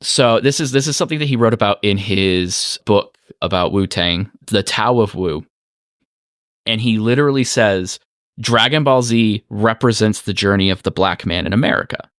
Speaker 2: So this is something that he wrote about in his book about Wu-Tang, The Tao of Wu. And he literally says, Dragon Ball Z represents the journey of the black man in America.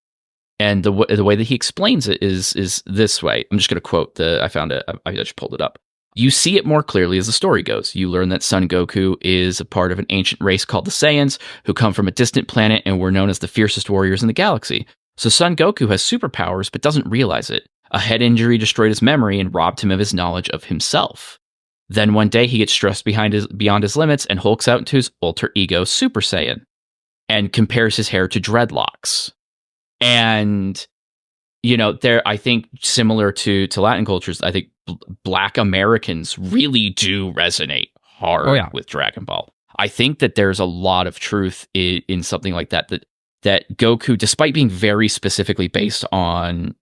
Speaker 2: And the way that he explains it is this way. I'm just going to quote I found it. I just pulled it up. You see it more clearly as the story goes. You learn that Son Goku is a part of an ancient race called the Saiyans, who come from a distant planet and were known as the fiercest warriors in the galaxy. So Son Goku has superpowers but doesn't realize it. A head injury destroyed his memory and robbed him of his knowledge of himself. Then one day he gets stressed beyond his limits and hulks out into his alter ego Super Saiyan and compares his hair to dreadlocks. And, I think similar to Latin cultures, I think Black Americans really do resonate hard with Dragon Ball. I think that there's a lot of truth in something like that that Goku, despite being very specifically based on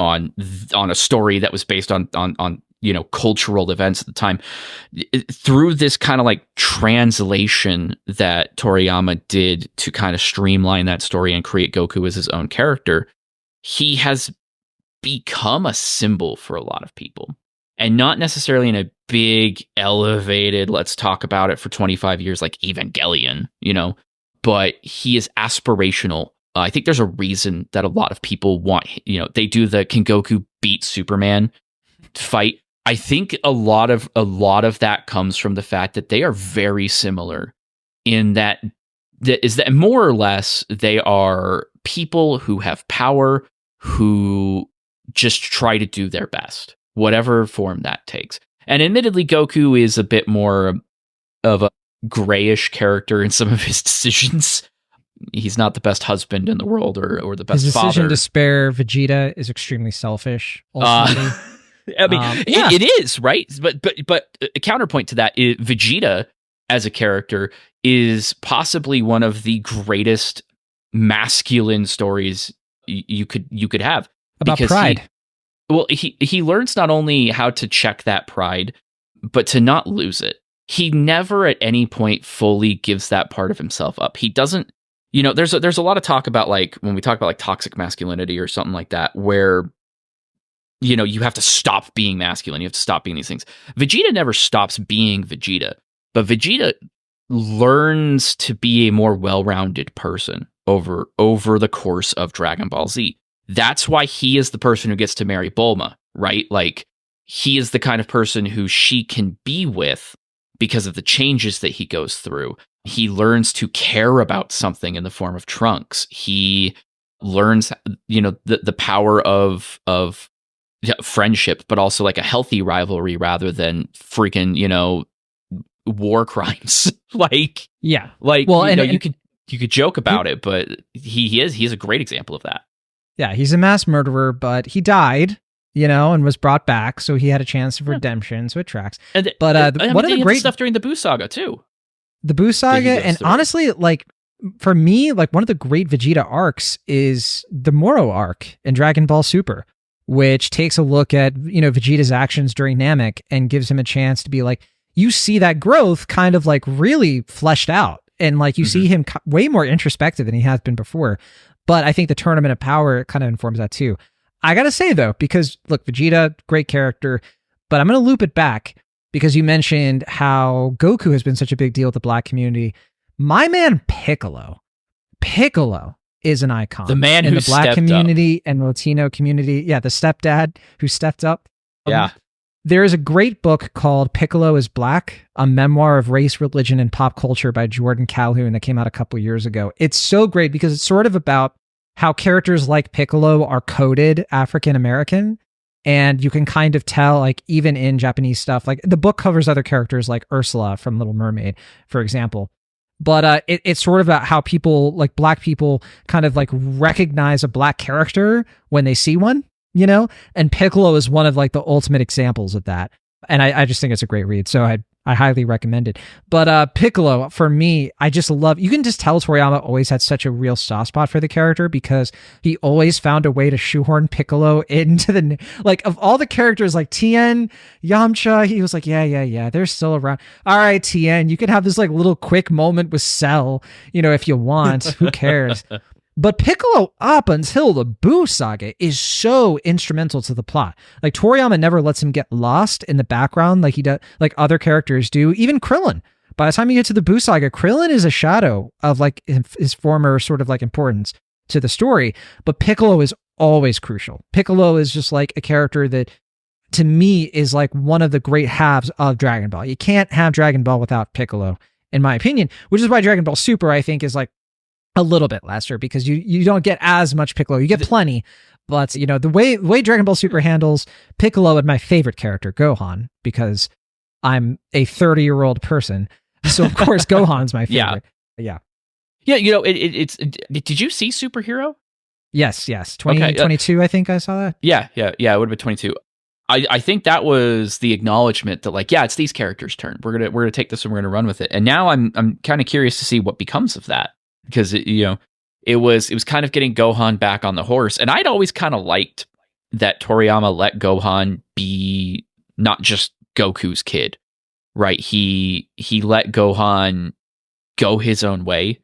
Speaker 2: a story that was based on cultural events at the time, through this kind of like translation that Toriyama did to kind of streamline that story and create Goku as his own character, he has become a symbol for a lot of people. And not necessarily in a big, elevated, let's talk about it for 25 years like Evangelion, but he is aspirational. I think there's a reason that a lot of people want, they do the can Goku beat Superman fight. I think a lot of that comes from the fact that they are very similar in that more or less they are people who have power, who just try to do their best, whatever form that takes. And admittedly, Goku is a bit more of a grayish character in some of his decisions. He's not the best husband in the world or the best
Speaker 1: his decision
Speaker 2: father.
Speaker 1: to spare Vegeta is extremely selfish. Ultimately.
Speaker 2: I mean, it is, right? But a counterpoint to that is Vegeta as a character is possibly one of the greatest masculine stories you could have
Speaker 1: about pride.
Speaker 2: He learns not only how to check that pride, but to not lose it. He never at any point fully gives that part of himself up. He doesn't, there's a lot of talk about like when we talk about like toxic masculinity or something like that, where you have to stop being masculine. You have to stop being these things. Vegeta never stops being Vegeta, but Vegeta learns to be a more well-rounded person over the course of Dragon Ball Z. That's why he is the person who gets to marry Bulma, right? Like, he is the kind of person who she can be with because of the changes that he goes through. He learns to care about something in the form of Trunks. He learns, the power of friendship, but also like a healthy rivalry rather than freaking, war crimes. You could joke about it, but he's a great example of that.
Speaker 1: Yeah, he's a mass murderer, but he died, and was brought back, so he had a chance of redemption, so it tracks. But one of the great
Speaker 2: stuff during the Buu Saga too.
Speaker 1: The Buu Saga, and honestly, like for me, like one of the great Vegeta arcs is the Moro arc in Dragon Ball Super, which takes a look at Vegeta's actions during Namek and gives him a chance to be like, you see that growth kind of like really fleshed out, and like you see him way more introspective than he has been before. But I think the Tournament of Power kind of informs that too. I gotta say though, because look, Vegeta, great character, but I'm gonna loop it back because you mentioned how Goku has been such a big deal with the Black community. My man Piccolo is an icon.
Speaker 2: The man
Speaker 1: in
Speaker 2: who
Speaker 1: the Black community
Speaker 2: up.
Speaker 1: And Latino community. Yeah, the stepdad who stepped up.
Speaker 2: Yeah.
Speaker 1: There is a great book called Piccolo is Black, a memoir of race, religion, and pop culture by Jordan Calhoun that came out a couple years ago. It's so great because it's sort of about how characters like Piccolo are coded African American. And you can kind of tell, like, even in Japanese stuff, like the book covers other characters like Ursula from Little Mermaid, for example. But it's sort of about how people, like Black people, kind of like recognize a Black character when they see one. And Piccolo is one of like the ultimate examples of that. And I just think it's a great read. So I highly recommend it. But Piccolo, for me, I just love, you can just tell Toriyama always had such a real soft spot for the character because he always found a way to shoehorn Piccolo into the, like of all the characters like Tien, Yamcha, he was like, yeah, they're still around. All right, Tien, you can have this like little quick moment with Cell, if you want, who cares? But Piccolo, up until the Buu Saga, is so instrumental to the plot. Like Toriyama never lets him get lost in the background like he does, like other characters do. Even Krillin. By the time you get to the Buu Saga, Krillin is a shadow of like his former sort of like importance to the story. But Piccolo is always crucial. Piccolo is just like a character that, to me, is like one of the great halves of Dragon Ball. You can't have Dragon Ball without Piccolo, in my opinion. Which is why Dragon Ball Super, I think, is like a little bit lesser because you don't get as much Piccolo. You get plenty, but the way Dragon Ball Super handles Piccolo and my favorite character, Gohan, because I'm a 30-year-old person. So of course Gohan's my favorite. Yeah.
Speaker 2: It's did you see Superhero?
Speaker 1: Yes. 2022, I think I saw that.
Speaker 2: Yeah. It would have been 22. I think that was the acknowledgement that like, yeah, it's these characters' turn. We're gonna take this and we're gonna run with it. And now I'm kind of curious to see what becomes of that. Because it was kind of getting Gohan back on the horse. And I'd always kind of liked that Toriyama let Gohan be not just Goku's kid, right? He let Gohan go his own way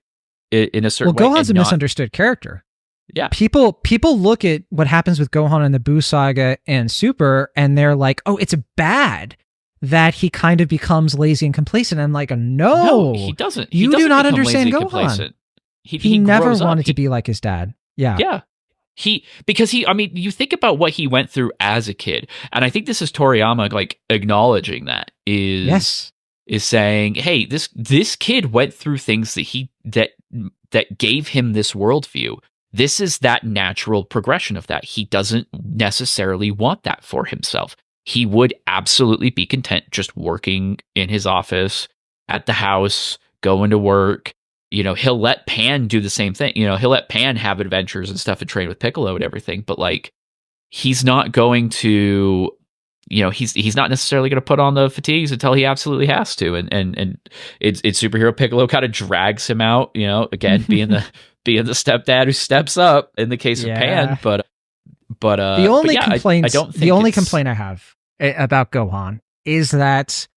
Speaker 2: in a certain way.
Speaker 1: Well, Gohan's a misunderstood character.
Speaker 2: Yeah.
Speaker 1: People look at what happens with Gohan in the Buu saga and Super, and they're like, oh, it's bad that he kind of becomes lazy and complacent. I'm like, no,
Speaker 2: he doesn't.
Speaker 1: You do not understand Gohan.
Speaker 2: Complacent.
Speaker 1: He never wanted to be like his dad. Yeah.
Speaker 2: Yeah. I mean, you think about what he went through as a kid, and I think this is Toriyama like acknowledging that is saying, hey, this kid went through things that gave him this worldview. This is that natural progression of that. He doesn't necessarily want that for himself. He would absolutely be content just working in his office, at the house, going to work. You know, he'll let Pan do the same thing. You know, he'll let Pan have adventures and stuff and train with Piccolo and everything. But like, he's not going to, you know, he's not necessarily going to put on the fatigues until he absolutely has to. And it's superhero Piccolo kind of drags him out. You know, again being the stepdad who steps up in the case of Pan. But
Speaker 1: the only complaint I have about Gohan is that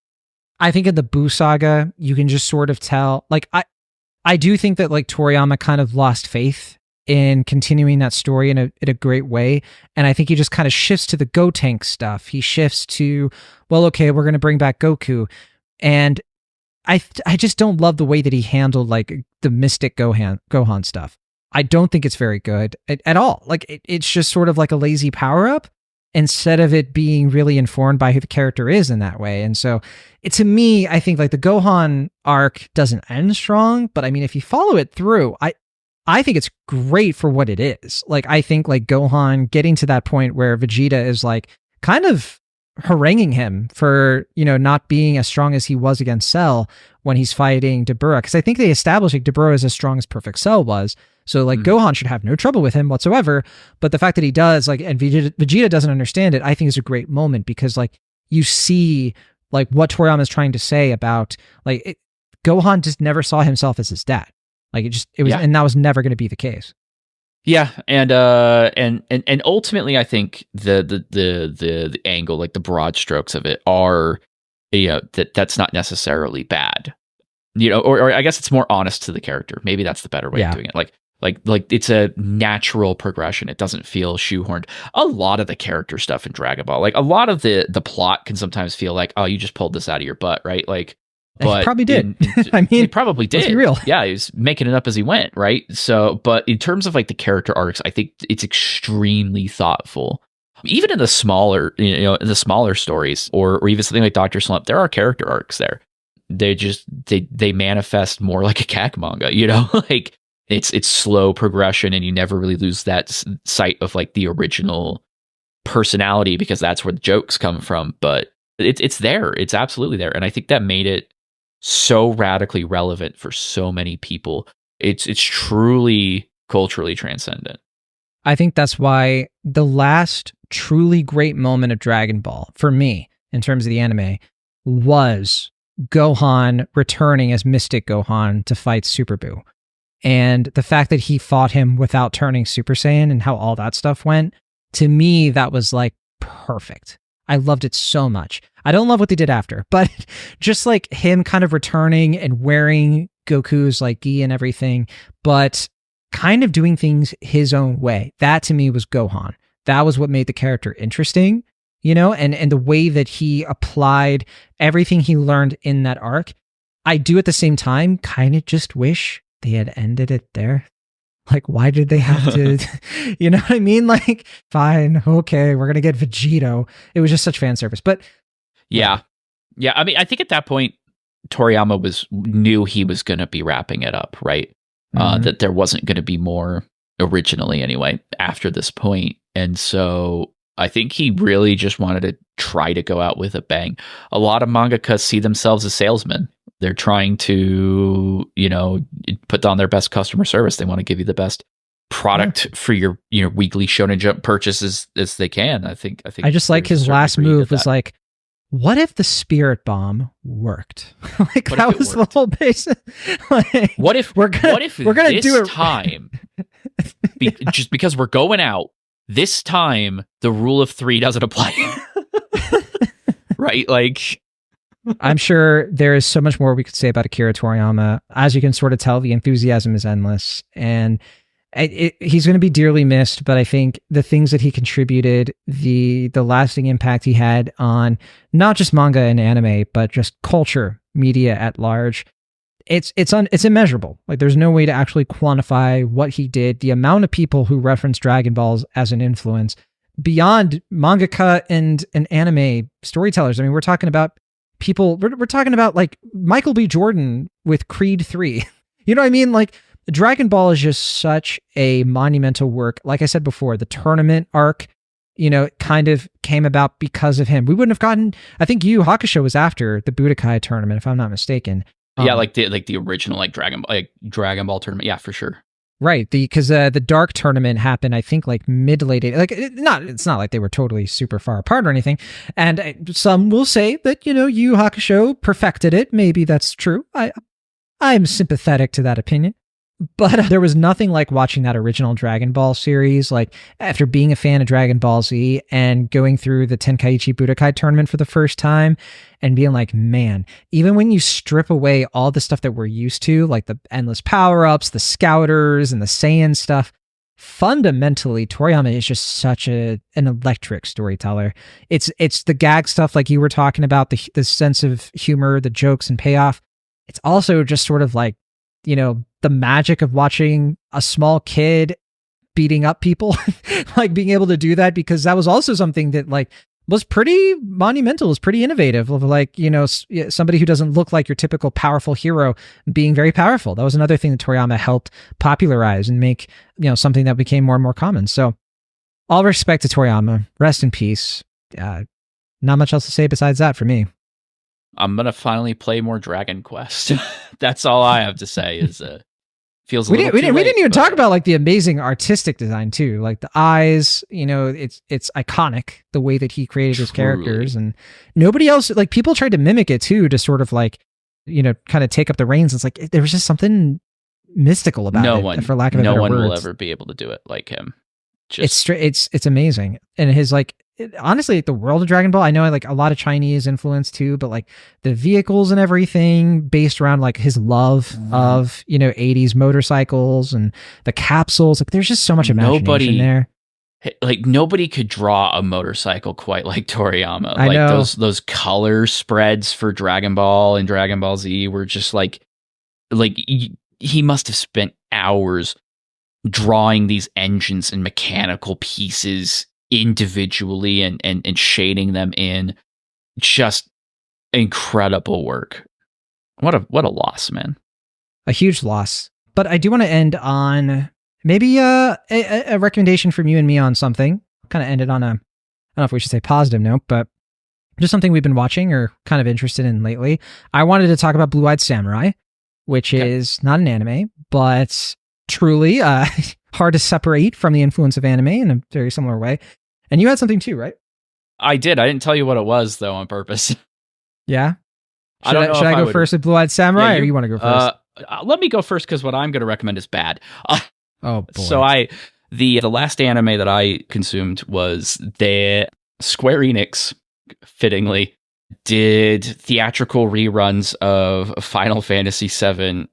Speaker 1: I think in the Buu saga you can just sort of tell. Like I do think that like Toriyama kind of lost faith in continuing that story in a great way, and I think he just kind of shifts to the Gotenk stuff. He shifts to, well, okay, we're going to bring back Goku, and I just don't love the way that he handled like the Mystic Gohan stuff. I don't think it's very good at all. Like it's just sort of like a lazy power up instead of it being really informed by who the character is in that way. And so to me, I think like the Gohan arc doesn't end strong, but I mean, if you follow it through, I think it's great for what it is. Like, I think like Gohan getting to that point where Vegeta is like kind of haranguing him for, you know, not being as strong as he was against Cell when he's fighting Dabura. Cause I think they established like Dabura is as strong as Perfect Cell was. So like Gohan should have no trouble with him whatsoever. But the fact that he does, like, and Vegeta doesn't understand it, I think is a great moment because like you see like what Toriyama is trying to say about like Gohan just never saw himself as his dad. Like it was, and that was never going to be the case.
Speaker 2: Yeah, and ultimately, I think the angle, like the broad strokes of it, are, you know, that's not necessarily bad, you know, or I guess it's more honest to the character. Maybe that's the better way of doing it. Like it's a natural progression. It doesn't feel shoehorned. A lot of the character stuff in Dragon Ball, like a lot of the plot, can sometimes feel like, oh, you just pulled this out of your butt, right? Like. But
Speaker 1: he probably did. I mean,
Speaker 2: he probably did.
Speaker 1: Let's be real.
Speaker 2: Yeah, he was making it up as he went, right? So, but in terms of like the character arcs, I think it's extremely thoughtful. Even in the smaller, you know, in the smaller stories, or even something like Dr. Slump, there are character arcs there. They manifest more like a CAC manga, you know, like it's slow progression, and you never really lose that sight of like the original personality, because that's where the jokes come from. But it's there. It's absolutely there, and I think that made it so radically relevant for so many people. It's truly culturally transcendent.
Speaker 1: I think that's why the last truly great moment of Dragon Ball for me in terms of the anime was Gohan returning as Mystic Gohan to fight Super Buu. And the fact that he fought him without turning Super Saiyan and how all that stuff went, to me, that was like perfect. I loved it so much. I don't love what they did after, but just like him kind of returning and wearing Goku's like gi and everything, but kind of doing things his own way. That to me was Gohan. That was what made the character interesting, you know, and the way that he applied everything he learned in that arc. I do at the same time kind of just wish they had ended it there. Like, why did they have to, you know what I mean? Like, fine, okay, we're going to get Vegito. It was just such fan service. But
Speaker 2: yeah. I mean, I think at that point, Toriyama knew he was going to be wrapping it up, right? That there wasn't going to be more originally anyway after this point. And so I think he really just wanted to try to go out with a bang. A lot of mangakas see themselves as salesmen. They're trying to, you know, put on their best customer service. They want to give you the best product for your, you know, weekly Shonen Jump purchases as they can. I think I just like
Speaker 1: his last move was like, what if the spirit bomb worked? Like that was the whole base. Like,
Speaker 2: what if
Speaker 1: we're gonna do it
Speaker 2: time just because we're going out this time, the rule of 3 doesn't apply. Right? Like,
Speaker 1: I'm sure there is so much more we could say about Akira Toriyama. As you can sort of tell, the enthusiasm is endless, and he's going to be dearly missed. But I think the things that he contributed, the lasting impact he had on not just manga and anime, but just culture, media at large, it's immeasurable. Like, there's no way to actually quantify what he did. The amount of people who reference Dragon Balls as an influence beyond mangaka and anime storytellers. I mean, we're talking about people. We're talking about like Michael B. Jordan with Creed 3. You know what I mean? Like, Dragon Ball is just such a monumental work. Like I said before, the tournament arc, kind of came about because of him. We wouldn't have gotten. I think Yu Yu Hakusho was after the Budokai tournament, if I'm not mistaken.
Speaker 2: Yeah, like the original Dragon Ball tournament. Yeah, for sure.
Speaker 1: Right, because the Dark tournament happened, I think, like mid-late. Like, it's not like they were totally super far apart or anything. And some will say that Yu Yu Hakusho perfected it. Maybe that's true. I'm sympathetic to that opinion. But there was nothing like watching that original Dragon Ball series, like after being a fan of Dragon Ball Z and going through the Tenkaichi Budokai tournament for the first time and being like, man, even when you strip away all the stuff that we're used to, like the endless power-ups, the scouters, and the Saiyan stuff, fundamentally, Toriyama is just such an electric storyteller. It's the gag stuff like you were talking about, the sense of humor, the jokes and payoff. It's also just sort of like, the magic of watching a small kid beating up people, like being able to do that, because that was also something that like was pretty monumental, was pretty innovative, of like, somebody who doesn't look like your typical powerful hero being very powerful. That was another thing that Toriyama helped popularize and make, something that became more and more common. So all respect to Toriyama, rest in peace. Not much else to say besides that for me.
Speaker 2: I'm going to finally play more Dragon Quest. That's all I have to say is feels a little too late,
Speaker 1: we didn't even talk about like the amazing artistic design too. Like the eyes, it's iconic the way that he created his characters, and nobody else, like people tried to mimic it too, to sort of like, kind of take up the reins. It's like there was just something mystical about it, for lack of a better word.
Speaker 2: No one will ever be able to do it like him.
Speaker 1: It's amazing. And his like, honestly, the world of Dragon Ball, I know like a lot of Chinese influence too, but like the vehicles and everything based around like his love of 80s motorcycles and the capsules, like there's just so much imagination there.
Speaker 2: Like nobody could draw a motorcycle quite like Toriyama.
Speaker 1: I know.
Speaker 2: Those color spreads for Dragon Ball and Dragon Ball Z were just like he must have spent hours drawing these engines and mechanical pieces individually and shading them in. Just incredible work. What a loss, man.
Speaker 1: A huge loss. But I do want to end on maybe a recommendation from you and me on something. Kind of ended on I don't know if we should say positive note, but just something we've been watching or kind of interested in lately. I wanted to talk about Blue-Eyed Samurai, which is not an anime, but truly hard to separate from the influence of anime in a very similar way. And you had something too, right?
Speaker 2: I did. I didn't tell you what it was, though, on purpose.
Speaker 1: Yeah? Should I go first with Blue-Eyed Samurai, or you want to go first?
Speaker 2: Let me go first, because what I'm going to recommend is bad.
Speaker 1: Oh, boy.
Speaker 2: So the last anime that I consumed was the Square Enix, fittingly, did theatrical reruns of Final Fantasy VII,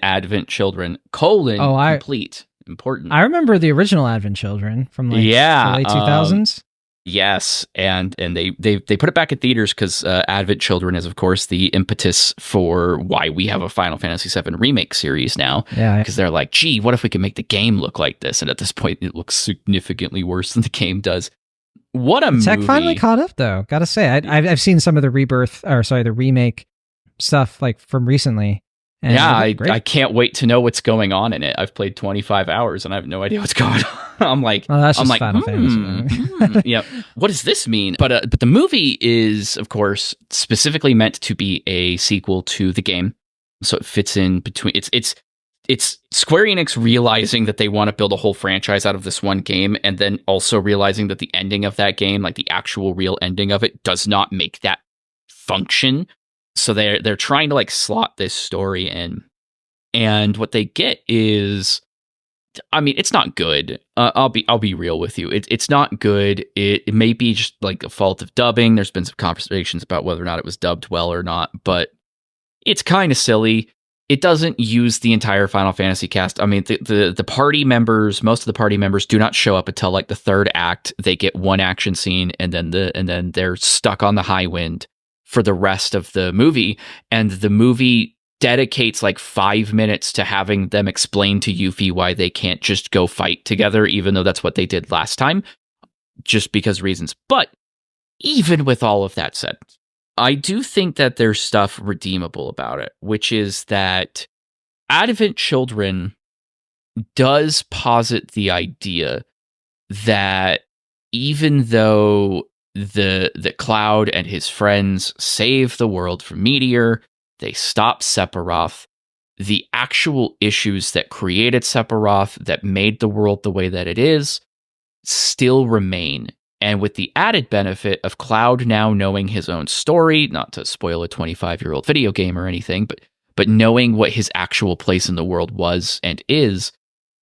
Speaker 2: Advent Children, complete. Important.
Speaker 1: I remember the original Advent Children from the late 2000s.
Speaker 2: Yes, and they put it back at theaters because Advent Children is, of course, the impetus for why we have a Final Fantasy VII remake series now.
Speaker 1: Yeah,
Speaker 2: because they're like, gee, what if we could make the game look like this? And at this point, it looks significantly worse than the game does. What a movie!
Speaker 1: Tech finally caught up, though. Gotta say, I've seen some of the the remake stuff like from recently. And
Speaker 2: yeah, I can't wait to know what's going on in it. I've played 25 hours and I have no idea what's going on. I'm like,
Speaker 1: Final Fantasy.
Speaker 2: Yeah. What does this mean? But the movie is, of course, specifically meant to be a sequel to the game, so it fits in between. It's Square Enix realizing that they want to build a whole franchise out of this one game, and then also realizing that the ending of that game, like the actual real ending of it, does not make that function. So they're trying to like slot this story in, and what they get is I mean, it's not good. I'll be real with you. It's not good. It may be just like a fault of dubbing. There's been some conversations about whether or not it was dubbed well or not, but it's kind of silly. It doesn't use the entire Final Fantasy cast. I mean, the party members, most of the party members do not show up until like the third act. They get one action scene, and then they're stuck on the high wind for the rest of the movie. And the movie dedicates like 5 minutes to having them explain to Yuffie why they can't just go fight together, even though that's what they did last time, just because reasons. But even with all of that said, I do think that there's stuff redeemable about it, which is that Advent Children does posit the idea that even though the Cloud and his friends save the world from Meteor, they stop Sephiroth, the actual issues that created Sephiroth, that made the world the way that it is, still remain. And with the added benefit of Cloud now knowing his own story, not to spoil a 25-year-old video game or anything, but knowing what his actual place in the world was and is,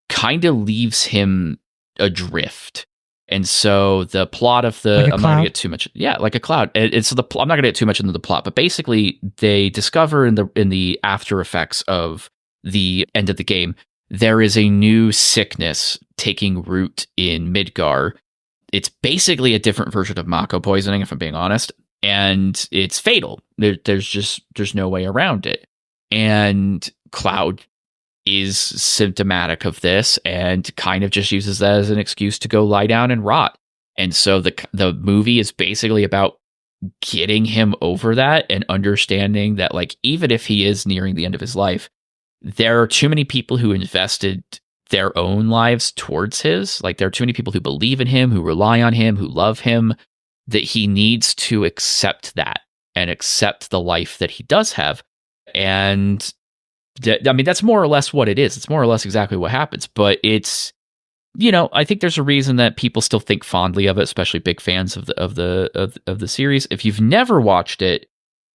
Speaker 2: kind of leaves him adrift. And so the plot of the...
Speaker 1: Like
Speaker 2: I'm not going to get too much... Yeah, like a Cloud. And so I'm not going to get too much into the plot, but basically they discover in the after effects of the end of the game, there is a new sickness taking root in Midgar. It's basically a different version of Mako poisoning, if I'm being honest, and it's fatal. There's no way around it. And Cloud is symptomatic of this and kind of just uses that as an excuse to go lie down and rot. And so the movie is basically about getting him over that and understanding that, like, even if he is nearing the end of his life, there are too many people who invested their own lives towards his. Like, there are too many people who believe in him, who rely on him, who love him, that he needs to accept that and accept the life that he does have. And I mean, that's more or less what it is. It's more or less exactly what happens, but it's, you know, I think there's a reason that people still think fondly of it, especially big fans of the series. If you've never watched it,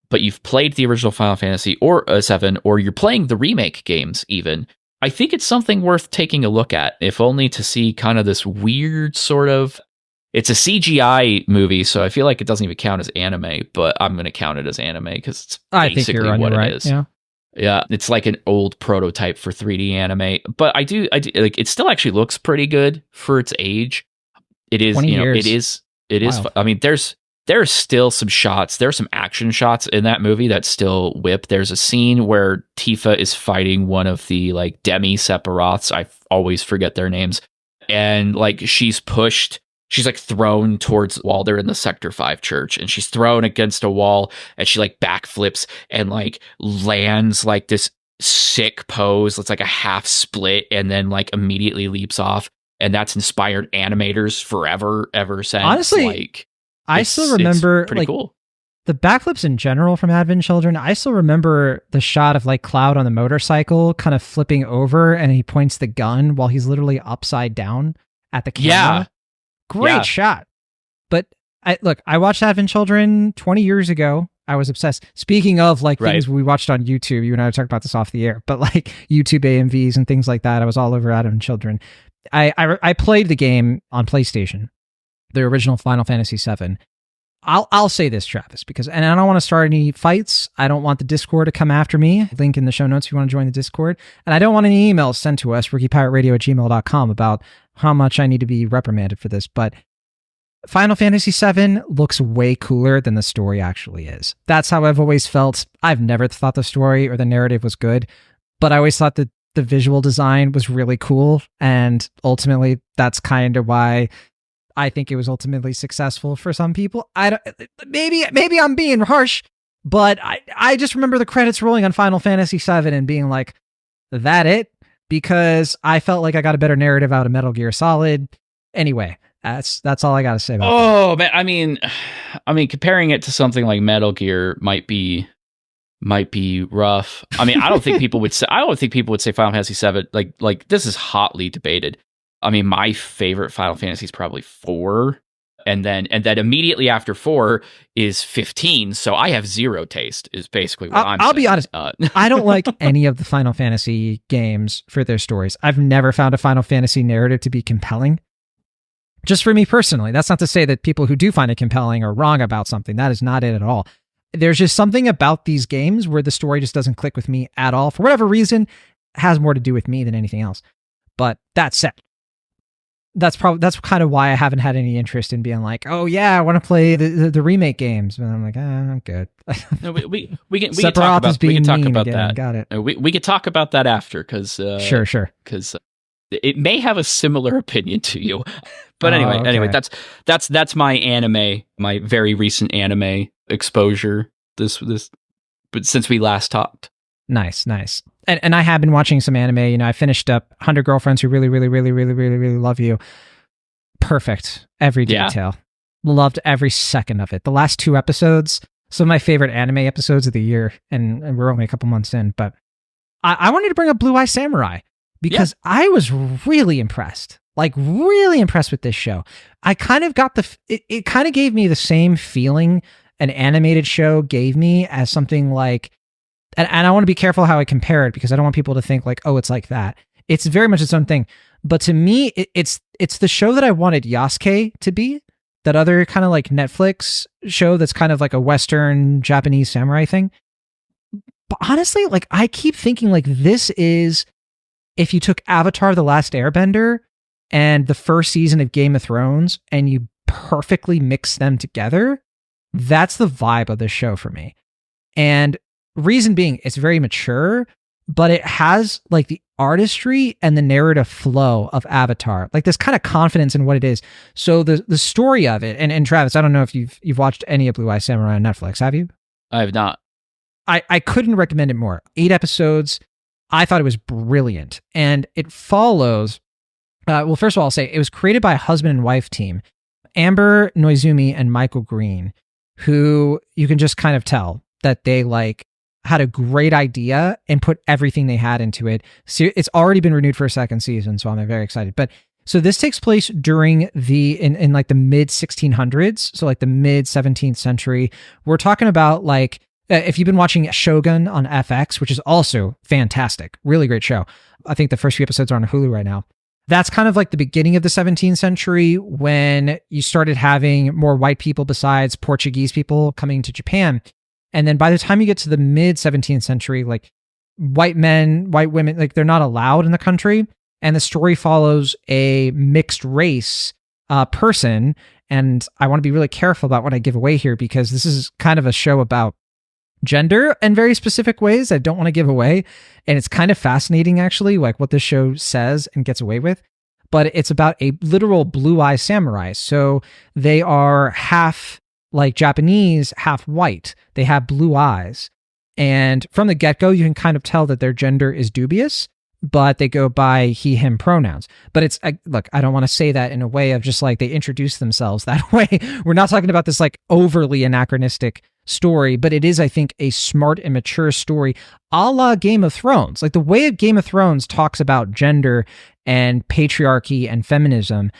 Speaker 2: but you've played the original Final Fantasy or 7, or you're playing the remake games even, I think it's something worth taking a look at, if only to see kind of this weird sort of, it's a CGI movie, so I feel like it doesn't even count as anime, but I'm going to count it as anime because it's basically what it is. Yeah, it's like an old prototype for 3D anime, but I do like, it still actually looks pretty good for its age. It is, you know,
Speaker 1: years.
Speaker 2: it is. I mean, there's still some shots. There's some action shots in that movie that still whip. There's a scene where Tifa is fighting one of the like demi Sephiroths. I always forget their names, and like she's like thrown towards while they're in the Sector 5 church, and she's thrown against a wall, and she like backflips and like lands like this sick pose. It's like a half split, and then like immediately leaps off. And that's inspired animators forever, ever since.
Speaker 1: Honestly,
Speaker 2: like,
Speaker 1: I still remember
Speaker 2: pretty
Speaker 1: like
Speaker 2: cool.
Speaker 1: The backflips in general from Advent Children. I still remember the shot of like Cloud on the motorcycle kind of flipping over, and he points the gun while he's literally upside down at the camera.
Speaker 2: Yeah.
Speaker 1: Great shot. But I watched Advent Children 20 years ago. I was obsessed. Speaking of like things we watched on YouTube, you and I talked about this off the air, but like YouTube AMVs and things like that, I was all over Advent Children. I played the game on PlayStation, the original Final Fantasy VII. I'll say this, Travis, because, and I don't want to start any fights. I don't want the Discord to come after me. Link in the show notes if you want to join the Discord. And I don't want any emails sent to us, rookiepiratradio@gmail.com, about how much I need to be reprimanded for this. But Final Fantasy VII looks way cooler than the story actually is. That's how I've always felt. I've never thought the story or the narrative was good, but I always thought that the visual design was really cool. And ultimately, that's kind of why I think it was ultimately successful for some people. Maybe I'm being harsh, but I just remember the credits rolling on Final Fantasy VII and being like, that it? Because I felt like I got a better narrative out of Metal Gear Solid. Anyway, that's all I got to say about that.
Speaker 2: Man, I mean, comparing it to something like Metal Gear might be rough. I mean, I don't think people would say Final Fantasy VII, like this is hotly debated. I mean, my favorite Final Fantasy is probably 4. And then immediately after 4 is 15. So I have zero taste, is basically what I'm saying.
Speaker 1: I'll be honest. I don't like any of the Final Fantasy games for their stories. I've never found a Final Fantasy narrative to be compelling. Just for me personally. That's not to say that people who do find it compelling are wrong about something. That is not it at all. There's just something about these games where the story just doesn't click with me at all. For whatever reason, it has more to do with me than anything else. But that said, that's kind of why I haven't had any interest in being like, oh yeah, I want to play the remake games. But I'm like, I'm good.
Speaker 2: No, we can talk about that.
Speaker 1: Got it.
Speaker 2: We could talk about that after, because
Speaker 1: sure.
Speaker 2: Because it may have a similar opinion to you. But anyway, that's my anime, my very recent anime exposure. But since we last talked.
Speaker 1: Nice. And I have been watching some anime. You know, I finished up 100 Girlfriends Who Really, Really, Really, Really, Really, Really Love You. Perfect. Every detail. Yeah. Loved every second of it. The last 2 episodes, some of my favorite anime episodes of the year. And we're only a couple months in. But I wanted to bring up Blue Eye Samurai because I was really impressed. Like, really impressed with this show. I kind of got it kind of gave me the same feeling an animated show gave me as something like, and I want to be careful how I compare it because I don't want people to think like, oh, it's like that. It's very much its own thing. But to me, it's the show that I wanted Yasuke to be, that other kind of like Netflix show that's kind of like a Western Japanese samurai thing. But honestly, like I keep thinking like this is, if you took Avatar: The Last Airbender and the first season of Game of Thrones and you perfectly mix them together, that's the vibe of this show for me. And reason being, it's very mature, but it has like the artistry and the narrative flow of Avatar, like this kind of confidence in what it is. So the story of it, and Travis, I don't know if you've watched any of Blue Eye Samurai on Netflix, have you?
Speaker 2: I have not.
Speaker 1: I couldn't recommend it more. 8 episodes. I thought it was brilliant. And it follows, well, first of all, I'll say it was created by a husband and wife team, Amber Noizumi and Michael Green, who you can just kind of tell that they like had a great idea and put everything they had into it. So it's already been renewed for a 2nd season, so I'm very excited. But so this takes place during in like the mid 1600s, so like the mid 17th century. We're talking about like, if you've been watching Shogun on FX, which is also fantastic, really great show. I think the first few episodes are on Hulu right now. That's kind of like the beginning of the 17th century when you started having more white people besides Portuguese people coming to Japan. And then by the time you get to the mid 17th century, like white men, white women, like they're not allowed in the country. And the story follows a mixed race person. And I want to be really careful about what I give away here because this is kind of a show about gender in very specific ways I don't want to give away. And it's kind of fascinating, actually, like what this show says and gets away with. But it's about a literal blue eye samurai. So they are half like Japanese, half white. They have blue eyes. And from the get-go, you can kind of tell that their gender is dubious, but they go by he, him pronouns. But it's, look, I don't want to say that in a way of just like they introduce themselves that way. We're not talking about this like overly anachronistic story, but it is, I think, a smart and mature story a la Game of Thrones. Like the way Game of Thrones talks about gender and patriarchy and feminism,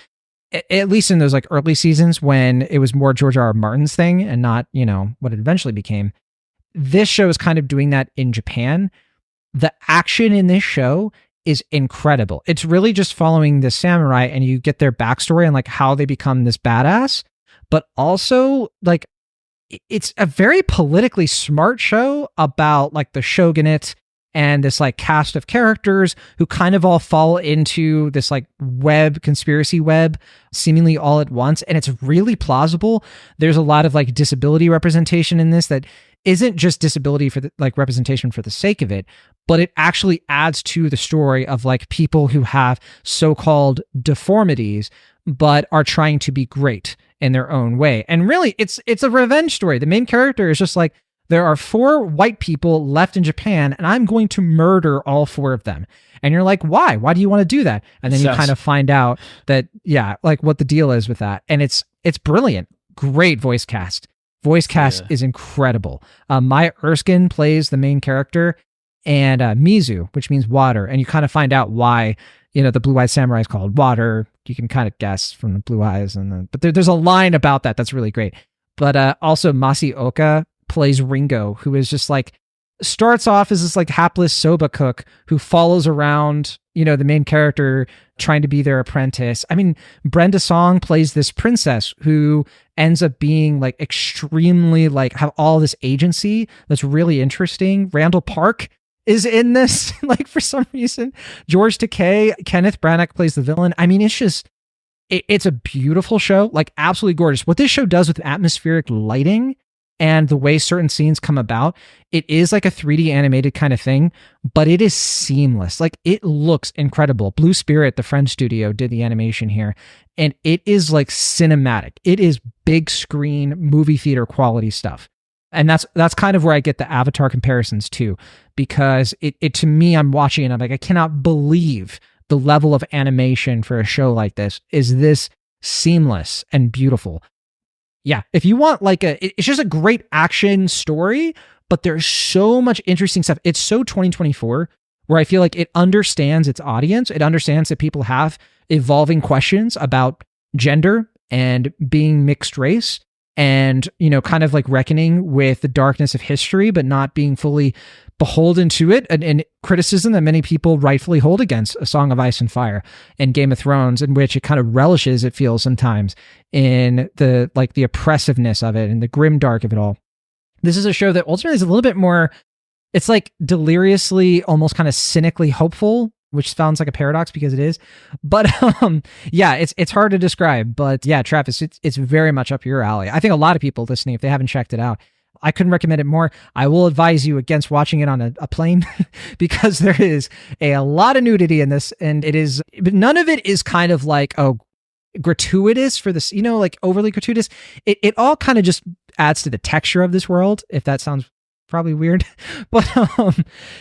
Speaker 1: at least in those like early seasons when it was more George R.R. Martin's thing and not, you know, what it eventually became. This show is kind of doing that in Japan. The action in this show is incredible. It's really just following the samurai and you get their backstory and like how they become this badass, but also like it's a very politically smart show about like the shogunate and this like cast of characters who kind of all fall into this like conspiracy web seemingly all at once. And it's really plausible. There's a lot of like disability representation in this that isn't just disability for the like representation for the sake of it, but it actually adds to the story of like people who have so-called deformities, but are trying to be great in their own way. And really it's a revenge story. The main character is just like, there are 4 white people left in Japan and I'm going to murder all 4 of them. And you're like, why? Why do you want to do that? And then you kind of find out that, yeah, like what the deal is with that. And it's brilliant. Great voice cast. Voice cast is incredible. Maya Erskine plays the main character. and Mizu, which means water. And you kind of find out why, the blue-eyed samurai is called water. You can kind of guess from the blue eyes. But there's a line about that that's really great. But also Masioka plays Ringo, who is just like, starts off as this like hapless soba cook who follows around, the main character trying to be their apprentice. I mean, Brenda Song plays this princess who ends up being like extremely like have all this agency that's really interesting. Randall Park is in this, like for some reason. George Takei, Kenneth Branagh plays the villain. I mean, it's just, it's a beautiful show, like absolutely gorgeous. What this show does with atmospheric lighting and the way certain scenes come about, it is like a 3D animated kind of thing, but it is seamless. Like it looks incredible. Blue Spirit, the French studio, did the animation here, and it is like cinematic. It is big screen movie theater quality stuff. And that's kind of where I get the Avatar comparisons too, because it to me, I'm watching it, I'm like, I cannot believe the level of animation for a show like this is this seamless and beautiful. Yeah, if you want like it's just a great action story, but there's so much interesting stuff. It's so 2024 where I feel like it understands its audience. It understands that people have evolving questions about gender and being mixed race, and kind of like reckoning with the darkness of history, but not being fully beholden to it, and criticism that many people rightfully hold against A Song of Ice and Fire and Game of Thrones, in which it kind of relishes, it feels sometimes, in the like the oppressiveness of it and the grim dark of it all. This is a show that ultimately is a little bit more, it's like deliriously, almost kind of cynically hopeful, which sounds like a paradox because it is. But yeah, it's hard to describe. But yeah, Travis, it's very much up your alley. I think a lot of people listening, if they haven't checked it out, I couldn't recommend it more. I will advise you against watching it on a plane because there is a lot of nudity in this, and but none of it is kind of like, gratuitous for this, like overly gratuitous. It all kind of just adds to the texture of this world, if that sounds probably weird, but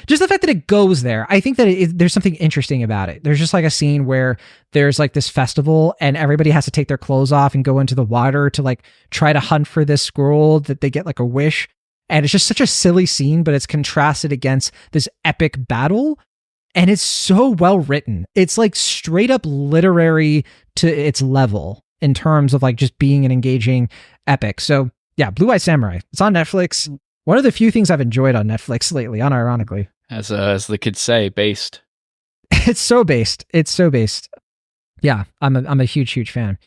Speaker 1: just the fact that it goes there, I think that there's something interesting about it. There's just like a scene where there's like this festival and everybody has to take their clothes off and go into the water to like try to hunt for this scroll that they get like a wish, and it's just such a silly scene, but it's contrasted against this epic battle, and it's so well written. It's like straight up literary to its level in terms of like just being an engaging epic. So yeah, Blue Eye Samurai, it's on Netflix. One of the few things I've enjoyed on Netflix lately, unironically.
Speaker 2: As the kids say, based.
Speaker 1: It's so based. Yeah, I'm a huge fan.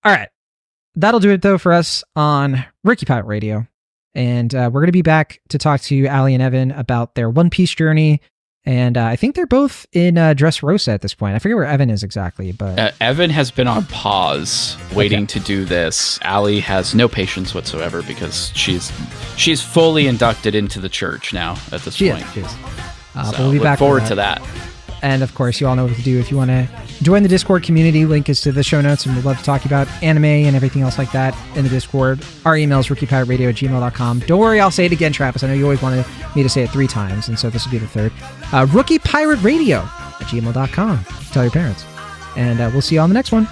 Speaker 1: All right. That'll do it, though, for us on Rookie Pirate Radio. And we're going to be back to talk to Ali and Evan about their One Piece journey. And I think they're both in Dressrosa at this point. I forget where Evan is exactly, but...
Speaker 2: Evan has been on pause, waiting to do this. Ali has no patience whatsoever because she's fully inducted into the church now at this point.
Speaker 1: She is.
Speaker 2: So
Speaker 1: we'll be back
Speaker 2: forward to that.
Speaker 1: And of course, you all know what to do if you want to join the Discord community. Link is to the show notes, and we'd love to talk about anime and everything else like that in the Discord. Our email is rookiepiratradio@gmail.com. Don't worry, I'll say it again, Travis. I know you always wanted me to say it 3 times, and so this will be the 3rd. Rookiepiratradio@gmail.com. Tell your parents. And we'll see you on the next one.